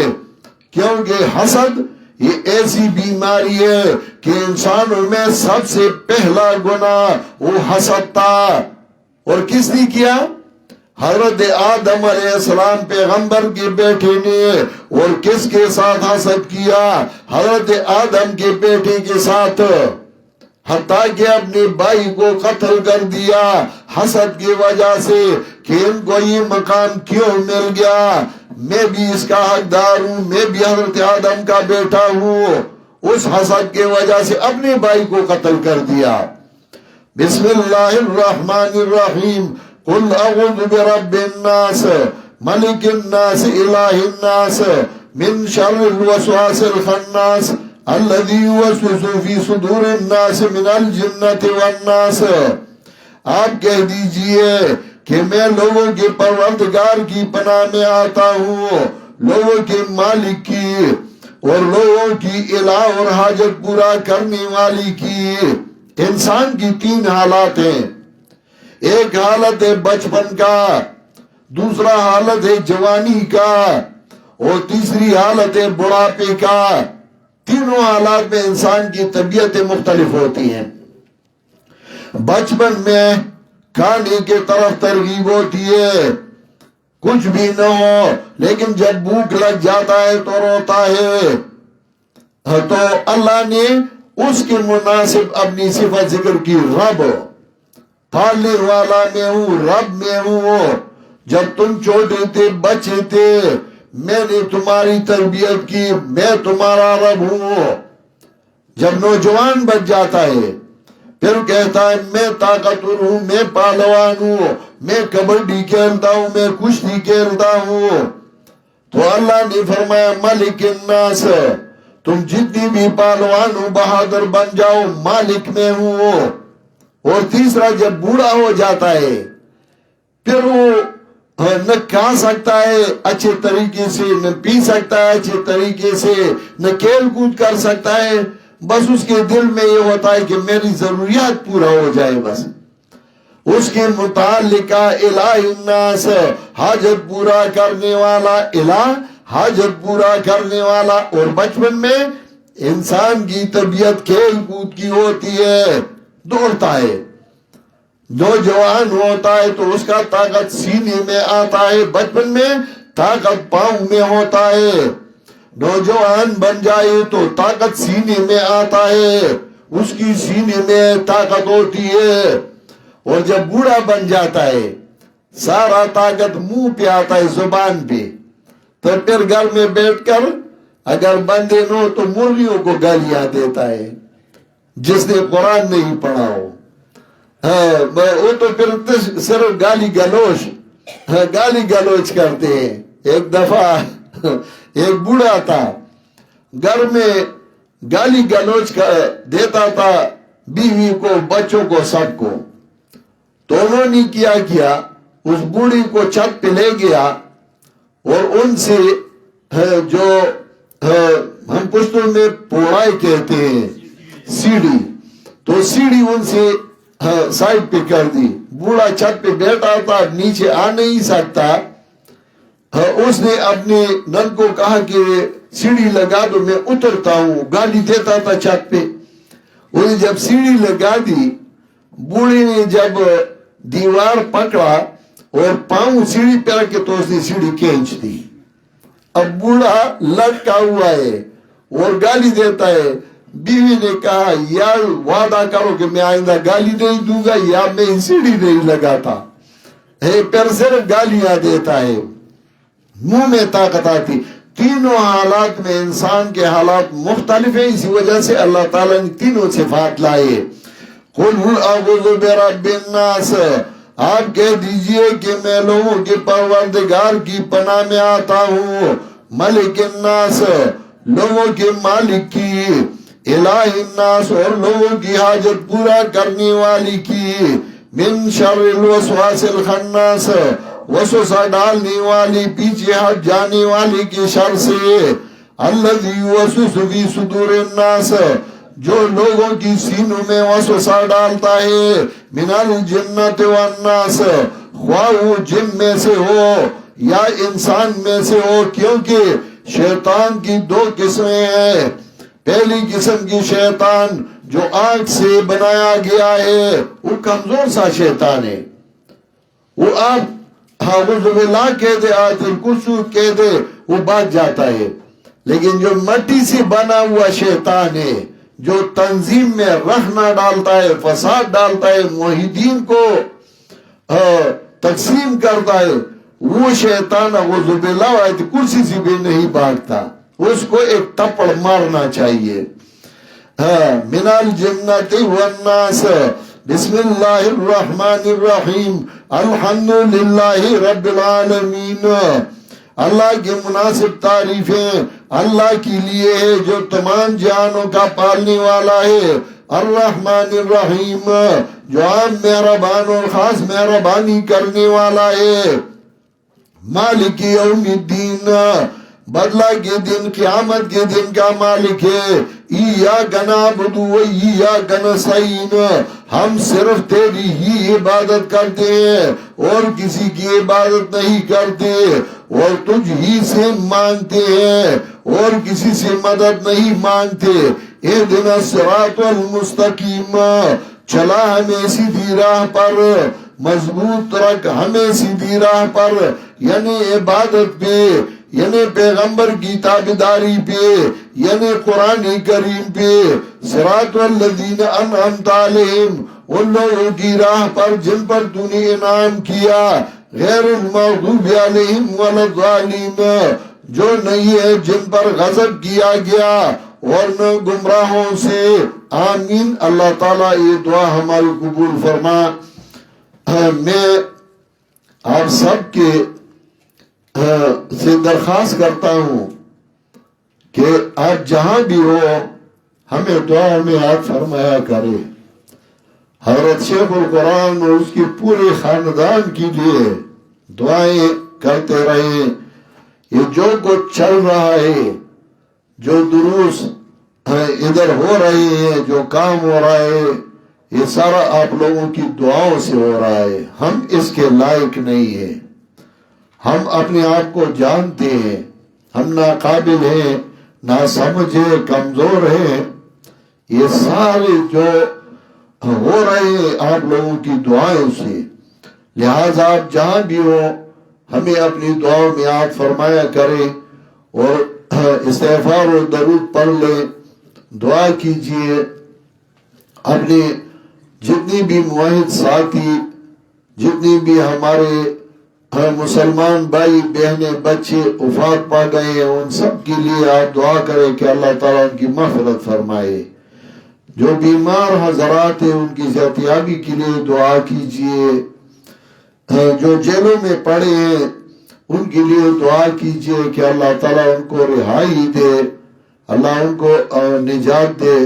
S1: کیونکہ حسد یہ ایسی بیماری ہے کہ انسانوں میں سب سے پہلا گناہ وہ حسد تھا۔ اور کس نے کیا؟ حضرت آدم علیہ السلام پیغمبر کے بیٹے نے، اور کس کے ساتھ حسد کیا؟ حضرت آدم کے بیٹے کے ساتھ، حتیٰ کہ اپنے بھائی کو قتل کر دیا حسد کی وجہ سے کہ ان کو یہ مقام کیوں مل گیا، میں بھی اس کا حقدار ہوں، میں بھی حضرت آدم کا بیٹا ہوں۔ اس حسد کی وجہ سے اپنے بھائی کو قتل کر دیا۔ بسم اللہ الرحمن الرحیم، قل اعوذ برب الناس ملک الناس الہ الناس من شر الوسواس الخناس الذی یوسوس فی صدور الناس من الجنۃ والناس۔ آپ کہہ دیجئے کہ میں لوگوں کے پروردگار کی پناہ میں آتا ہوں، لوگوں کے مالک کی اور لوگوں کی الہ اور حاجت پورا کرنے والی کی۔ انسان کی تین حالات ہیں، ایک حالت ہے بچپن کا، دوسرا حالت ہے جوانی کا، اور تیسری حالت ہے بڑھاپے کا۔ تینوں حالات میں انسان کی طبیعتیں مختلف ہوتی ہیں۔ بچپن میں کھانے کی طرف ترغیب ہوتی ہے، کچھ بھی نہ ہو لیکن جب بھوک لگ جاتا ہے تو روتا ہے، تو اللہ نے اس کے مناسب اپنی صفت ذکر کی، رب، پالنے والا میں ہوں، رب میں ہوں۔ جب تم چھوٹے تھے، بچے تھے، میں نے تمہاری تربیت کی، میں تمہارا رب ہوں۔ جب نوجوان بچ جاتا ہے پھر کہتا ہے میں طاقتور ہوں، میں پہلوان ہوں، میں کبڈی کھیلتا ہوں، میں کشتی کھیلتا ہوں۔ تو اللہ نے فرمایا ملک الناس، تم جتنی بھی پہلوان ہو بہادر بن جاؤ، مالک میں ہوں۔ اور تیسرا جب بوڑھا ہو جاتا ہے پھر وہ نہ کھا سکتا ہے اچھے طریقے سے، نہ پی سکتا ہے اچھے طریقے سے، نہ کھیل کود کر سکتا ہے، بس اس کے دل میں یہ ہوتا ہے کہ میری ضروریات پورا ہو جائے، بس اس کے متعلقہ الہ الناس، حاجت پورا کرنے والا، الہ حاجت پورا کرنے والا۔ اور بچپن میں انسان کی طبیعت کھیل کود کی ہوتی ہے، دوڑتا ہے، نوجوان ہوتا ہے تو اس کا طاقت سینے میں آتا ہے، بچپن میں طاقت پاؤں میں ہوتا ہے، نوجوان بن جائے تو طاقت سینے میں آتا ہے، اس کی سینے میں طاقت ہوتی ہے، اور جب بوڑھا بن جاتا ہے سارا طاقت منہ پہ آتا ہے، زبان پہ، تو پھر گھر میں بیٹھ کر اگر بندے نو تو مرغیوں کو گالیاں دیتا ہے، جس نے قرآن نہیں پڑھا ہو۔ وہ تو پھر صرف گالی گلوچ کرتے ہیں۔ ایک دفعہ ایک بوڑھا تھا، گھر میں گالی گلوچ دیتا تھا بیوی کو، بچوں کو، سب کو۔ تو انہوں نے کیا اس بوڑھی کو چھت پہ لے گیا اور ان سے جو ہم پشتوں میں پوڑائی کہتے ہیں، سیڑھی، تو سیڑھی ان سے سائڈ پہ کر دی۔ بوڑھا چھت پہ بیٹھا تھا، نیچے آ نہیں سکتا، اس نے اپنے نن کو کہا کہ سیڑھی لگا دو، میں اترتا ہوں، گالی دیتا تھا چھت پہ۔ انہیں جب سیڑھی لگا دی، بوڑھے نے جب دیوار پکڑا اور پاؤں سیڑھی پہ رکھ کے تو اس نے سیڑھی کھینچ دی۔ اب بوڑھا لٹکا ہوا ہے اور گالی دیتا ہے۔ بیوی نے کہا یا وعدہ کرو کہ میں آئندہ گالی نہیں دوں گا، یا میں سیڑھی نہیں لگاتا۔ پھر صرف گالیاں دیتا ہے، منہ میں طاقت آتی۔ تینوں حالات میں انسان کے حالات مختلف ہیں، اسی وجہ سے اللہ تعالیٰ نے تینوں صفات لائے۔ قُلْ اعوذ برب الناس، آپ کہہ دیجئے کہ میں لوگوں کے پروردگار کی پناہ میں آتا ہوں، ملک الناس، لوگوں کے مالک کی، الہ الناس، اور لوگوں کی حاجت پورا کرنے والی کی، من شر الوسواس الخناس، وسوسہ ڈالنے والی، پیچھے ہٹ جانے والی کی شر سے، الذی یوسوس فی صدور الناس، جو لوگوں کی سینوں میں وسوسہ ڈالتا ہے، من الجنت والناس، خواہ وہ جن میں سے ہو یا انسان میں سے ہو، کیونکہ شیطان کی دو قسمیں ہیں۔ پہلی قسم کی شیطان جو آنکھ سے بنایا گیا ہے، وہ کمزور سا شیطان ہے، وہ آپ اعوذ باللہ کہہ دے، آیت الکرسی کہہ دے، وہ بھاگ جاتا ہے۔ لیکن جو مٹی سے بنا ہوا شیطان ہے، جو تنظیم میں رخنہ ڈالتا ہے، فساد ڈالتا ہے، موحدین کو تقسیم کرتا ہے، وہ شیطان اعوذ باللہ آیت کرسی سے بھی نہیں بھاگتا، اس کو ایک تپڑ مارنا چاہیے۔ من الجنت والناس، بسم اللہ الرحمن الرحیم، الحمدللہ رب العالمین۔ اللہ کے مناسب تعریفیں اللہ کے لیے ہے جو تمام جہانوں کا پالنے والا ہے، الرحمن الرحیم، جو عام مہربان اور خاص مہربانی کرنے والا ہے، مالک یوم الدین، بدلہ کے دن، قیامت کے دن کا مالک ہے، ایاک نعبد و ایاک نستعین، ہم صرف تیری ہی عبادت کرتے ہیں اور کسی کی عبادت نہیں کرتے، اور تجھ ہی سے مانگتے ہیں اور کسی سے مدد نہیں مانگتے۔ اہدنا الصراط المستقیم، چلا ہمیں سیدھی راہ پر، مضبوط رکھ ہمیں سیدھی راہ پر، یعنی عبادت پہ، یعنی پیغمبر کی تابعداری پہ، یعنی قرآن کریم پہ، صراط الذین انعمت علیہم، ان لوگوں کی راہ پر جن پر تو نے انعام کیا، غیر المغضوب علیہم ولا الضالین، جو نہیں ہے جن پر غضب کیا گیا اور نہ گمراہوں سے، آمین۔ اللہ تعالیٰ یہ دعا ہماری قبول فرما۔ میں آپ سب کے سے درخواست کرتا ہوں کہ آپ جہاں بھی ہو ہمیں دعا میں یاد فرمایا کرے۔ حضرت شیخ القرآن اور اس کی پورے خاندان کے لیے دعائیں کرتے رہیں۔ یہ جو کچھ چل رہا ہے، جو دروس ادھر ہو رہے ہیں، جو کام ہو رہا ہے، یہ سارا آپ لوگوں کی دعاؤں سے ہو رہا ہے۔ ہم اس کے لائق نہیں ہیں، ہم اپنے آپ کو جانتے ہیں، ہم ناقابل ہیں، ناسمجھ ہے، کمزور ہے، یہ سارے جو ہو رہے ہیں آپ لوگوں کی دعائیں سے. لہذا آپ جہاں بھی ہو ہمیں اپنی دعاؤں میں یاد فرمایا کریں اور استغفار و درود پڑھ لیں، دعا کیجئے. اپنے جتنی بھی موحد ساتھی، جتنی بھی ہمارے مسلمان بھائی بہنیں بچے وفات پا گئے ہیں، ان سب کے لیے آپ دعا کریں کہ اللہ تعالیٰ ان کی مغفرت فرمائے. جو بیمار حضرات ہیں ان کی صحتیابی کے لیے دعا کیجئے. جو جیلوں میں پڑے ہیں ان کے لیے دعا کیجئے کہ اللہ تعالیٰ ان کو رہائی دے، اللہ ان کو نجات دے.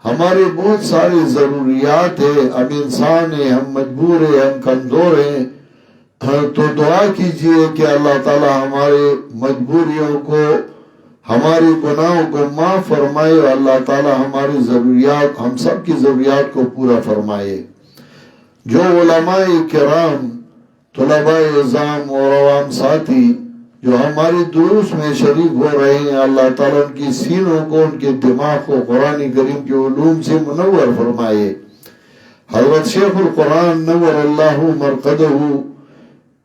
S1: ہمارے بہت ساری ضروریات ہیں، ہم انسان ہیں، ہم مجبور ہیں، ہم کمزور ہیں، تو دعا کیجئے کہ اللہ تعالیٰ ہمارے مجبوریوں کو، ہماری گناہوں کو معاف فرمائے اور اللہ تعالیٰ ہماری ضروریات، ہم سب کی ضروریات کو پورا فرمائے. جو علماء کرام، طلباء اعظام اور عوام ساتھی جو ہماری دروس میں شریک ہو رہے ہیں، اللہ تعالیٰ ان کی سینوں کو، ان کے دماغ کو قرآن کریم کے علوم سے منور فرمائے. حضرت شیخ القرآن نور اللہ مرقدہ،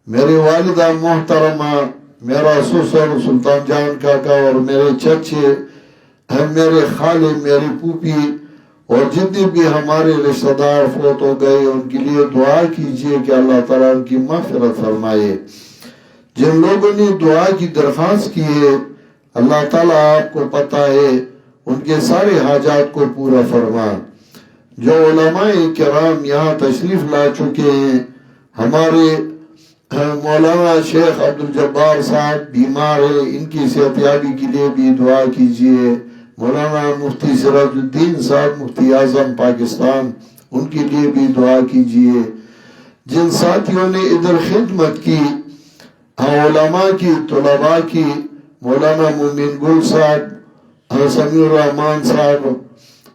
S1: میری والدہ محترمہ، میرا سسر سلطان جان کاکا اور میرے چچے، میرے خالے، میری پوپی اور جتنے بھی ہمارے رشتہ دار فوت ہو گئے ان کے لیے دعا کیجئے کہ اللہ تعالیٰ ان کی مغفرت فرمائے. جن لوگوں نے دعا کی درخواست کی ہے اللہ تعالیٰ آپ کو پتہ ہے ان کے سارے حاجات کو پورا فرما. جو علماء کرام یہاں تشریف لا چکے ہیں، ہمارے مولانا شیخ عبدالجبار صاحب بیمار ہیں، ان کی صحتیابی کے لیے بھی دعا کیجئے. مولانا مفتی سراج الدین صاحب مفتی اعظم پاکستان، ان کے لیے بھی دعا کیجئے. جن ساتھیوں نے ادھر خدمت کی، علماء کی، طلباء کی، مولانا مومن گل صاحب، سمیع الرحمان صاحب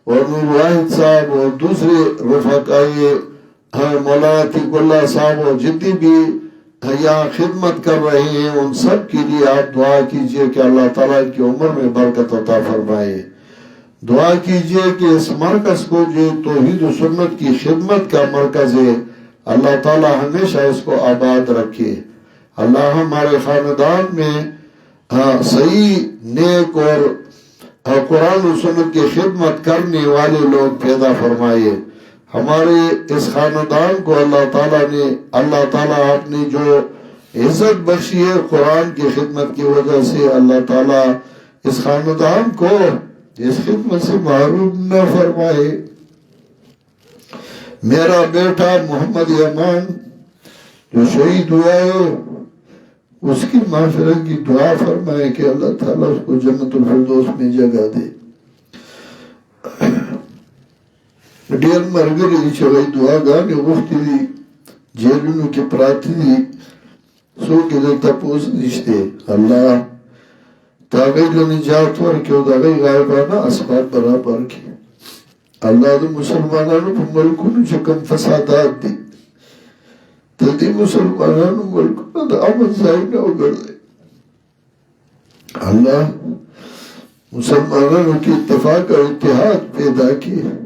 S1: اور نور واحد صاحب اور دوسرے رفقائے، مولانا عتیق اللہ صاحب اور جتنی بھی یہاں خدمت کر رہے ہیں ان سب کے لیے آپ دعا کیجئے کہ اللہ تعالیٰ کی عمر میں برکت عطا فرمائے. دعا کیجئے کہ اس مرکز کو جو توحید و سنت کی خدمت کا مرکز ہے اللہ تعالیٰ ہمیشہ اس کو آباد رکھے. اللہ ہمارے خاندان میں صحیح، نیک اور قرآن و سنت کی خدمت کرنے والے لوگ پیدا فرمائے. ہمارے اس خاندان کو اللہ تعالیٰ آپ نے جو عزت بخشی ہے قرآن کی خدمت کی وجہ سے، اللہ تعالیٰ اس خاندان کو اس خدمت سے محروم نہ فرمائے. میرا بیٹا محمد یمان جو شہید ہوا ہے اس کی مغفرت کی دعا فرمائے کہ اللہ تعالیٰ اس کو جنت الفردوس میں جگہ دے. ډیر مرګري چې وای دعاګانې غوښتې دي، جیلونو کې پراته دي، څوک یې دلته پوس نشته. الله د هغوی له نجات ورکړي او د هغوی غایبانه اسباب برابر کړي. الله د مسلمانانو په ملکونو چې کوم فسادات دي د دې مسلمانانو ملکونه د امن ځایونه وګرځوي. الله مسلمانانو کې اتفاق او اتحاد پیدا کړي.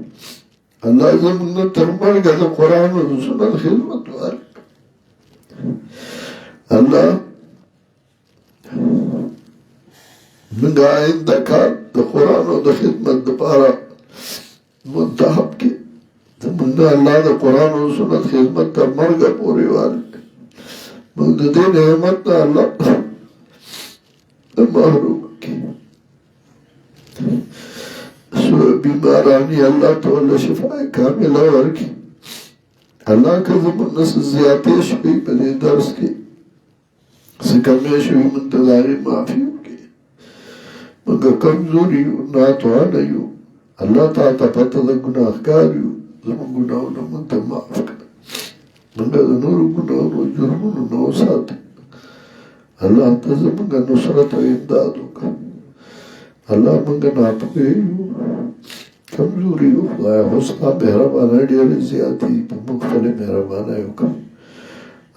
S1: اللہ زمانہ ترمر گا تو قرآن و سنت خدمت وارک. اللہ منگا آئندہ کار دا قرآن و دا خدمت دا پارا منتحب کی منگا اللہ دا قرآن و سنت خدمت تا مرگا پوری وارک. منگا دین احمد نا اللہ محروم کی. بیمارانی اللہ تعالی شفاء کاملہ ورکی. اللہ کا زمان نس زیادش بھی پدی درس کی سکمیش بھی منتظاری معافی ہوگی. مگر کمزوریو ناتوانیو اللہ تا پتہ دا گناہ کاریو زمان گناہونا منتا معاف کر. مگر نور گناہونا جرمونا نو ساتھ اللہ تا زمان نصرت و امداد ہوگا. اللہ منگا ناپکیو کمزوریو خدای حسنہ مہربانہ ڈیلی زیادی مختلف مہربانہ ہوگا.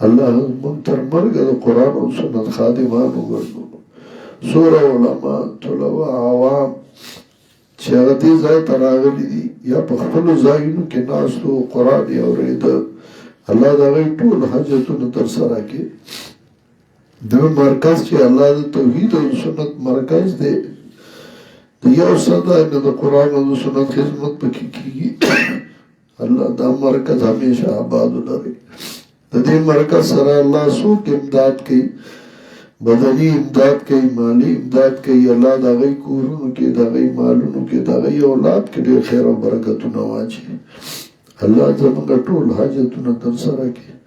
S1: اللہ منتر مرگا دا قرآن و سنت خادمان ہوگا. سوره علماء طلبه عوام چې هغه دې ځای ته راغلي دي یا په خپلو ځایونو کې ناستو قرآن یې اورېده الله د هغوی ټول حاجتونه ترسره کړي دا مرکز چې الله د توحید او سنت مرکز دی د یو صدا نه د قرآن او سنت خدمت پکې کېږي الله دا مرکز همیشه آباد ولري د دې مرکز سره الله څوک امداد کوي بدنی امداد کوي مالی امداد کوي الله د هغوی کورونو کې د هغوی مالونو کې د هغوی اولاد کې ډېر خیر او برکتونه واچوي الله زموږ ټول حاجتونه ترسره کړي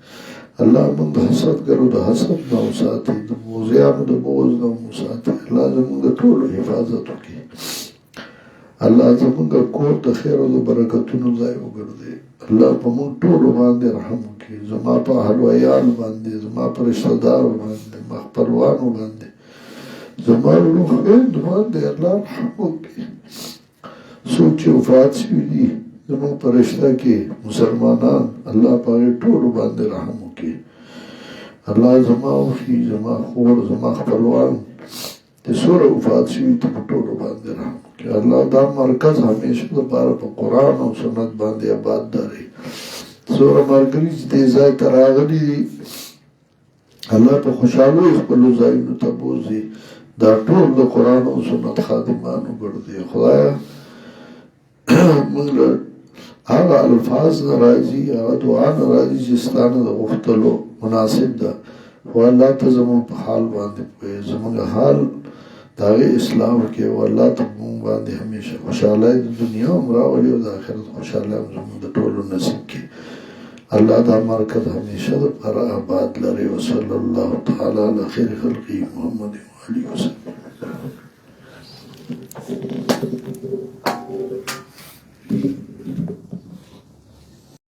S1: الله موږ د حسدګرو د حسد نه وساتي د بغضیانو د بغض نه وساتي الله زموږ د ټولو حفاظت وکړي الله زموږ کور د خیر او د برکتونو ځای وګرځي الله په موږ ټولو باندې رحم وکړي زما په حلویانو باندې زما په رشته دارو باندې ما خپلوانو باندې زما ورونو خویندو باندې الله رحم وکړي څوک چې وفات شوي دي زموږ په رشته کې مسلمانان الله په هغې ټولو باندې رحم وکړي الله زما وښي زما خور زما خپلوان چې څومره وفات شوي دي په ټولو باندې رحم وکړي الله دا مرکز همیشه دپاره په قرآن او سنت باندې آباد داري څومره ملګري چې دې ځای ته راغلي دي الله په خوشحالۍ خپلو ځایونو ته بوځي دا ټول د قرآن او سنت خادمان وګرځي خدایه موږ له هغه الفاظ نه راځي هغه دعا نه راځي چې ستا نه د غوښتلو مناسب ده خو الله ته زموږ په حال باندې پوهې زموږ حال د هغې اصلاح وکړي او الله ته موږ باندې همیشه خوشحالۍ د دنیا هم راولي او د آخرت خوشحالۍ هم زموږ د ټولو نصیب کړي الله دا مرکز همیشه دپاره آباد لري وصلی الله تعالی علی خیر خلقه محمد و آله وسلم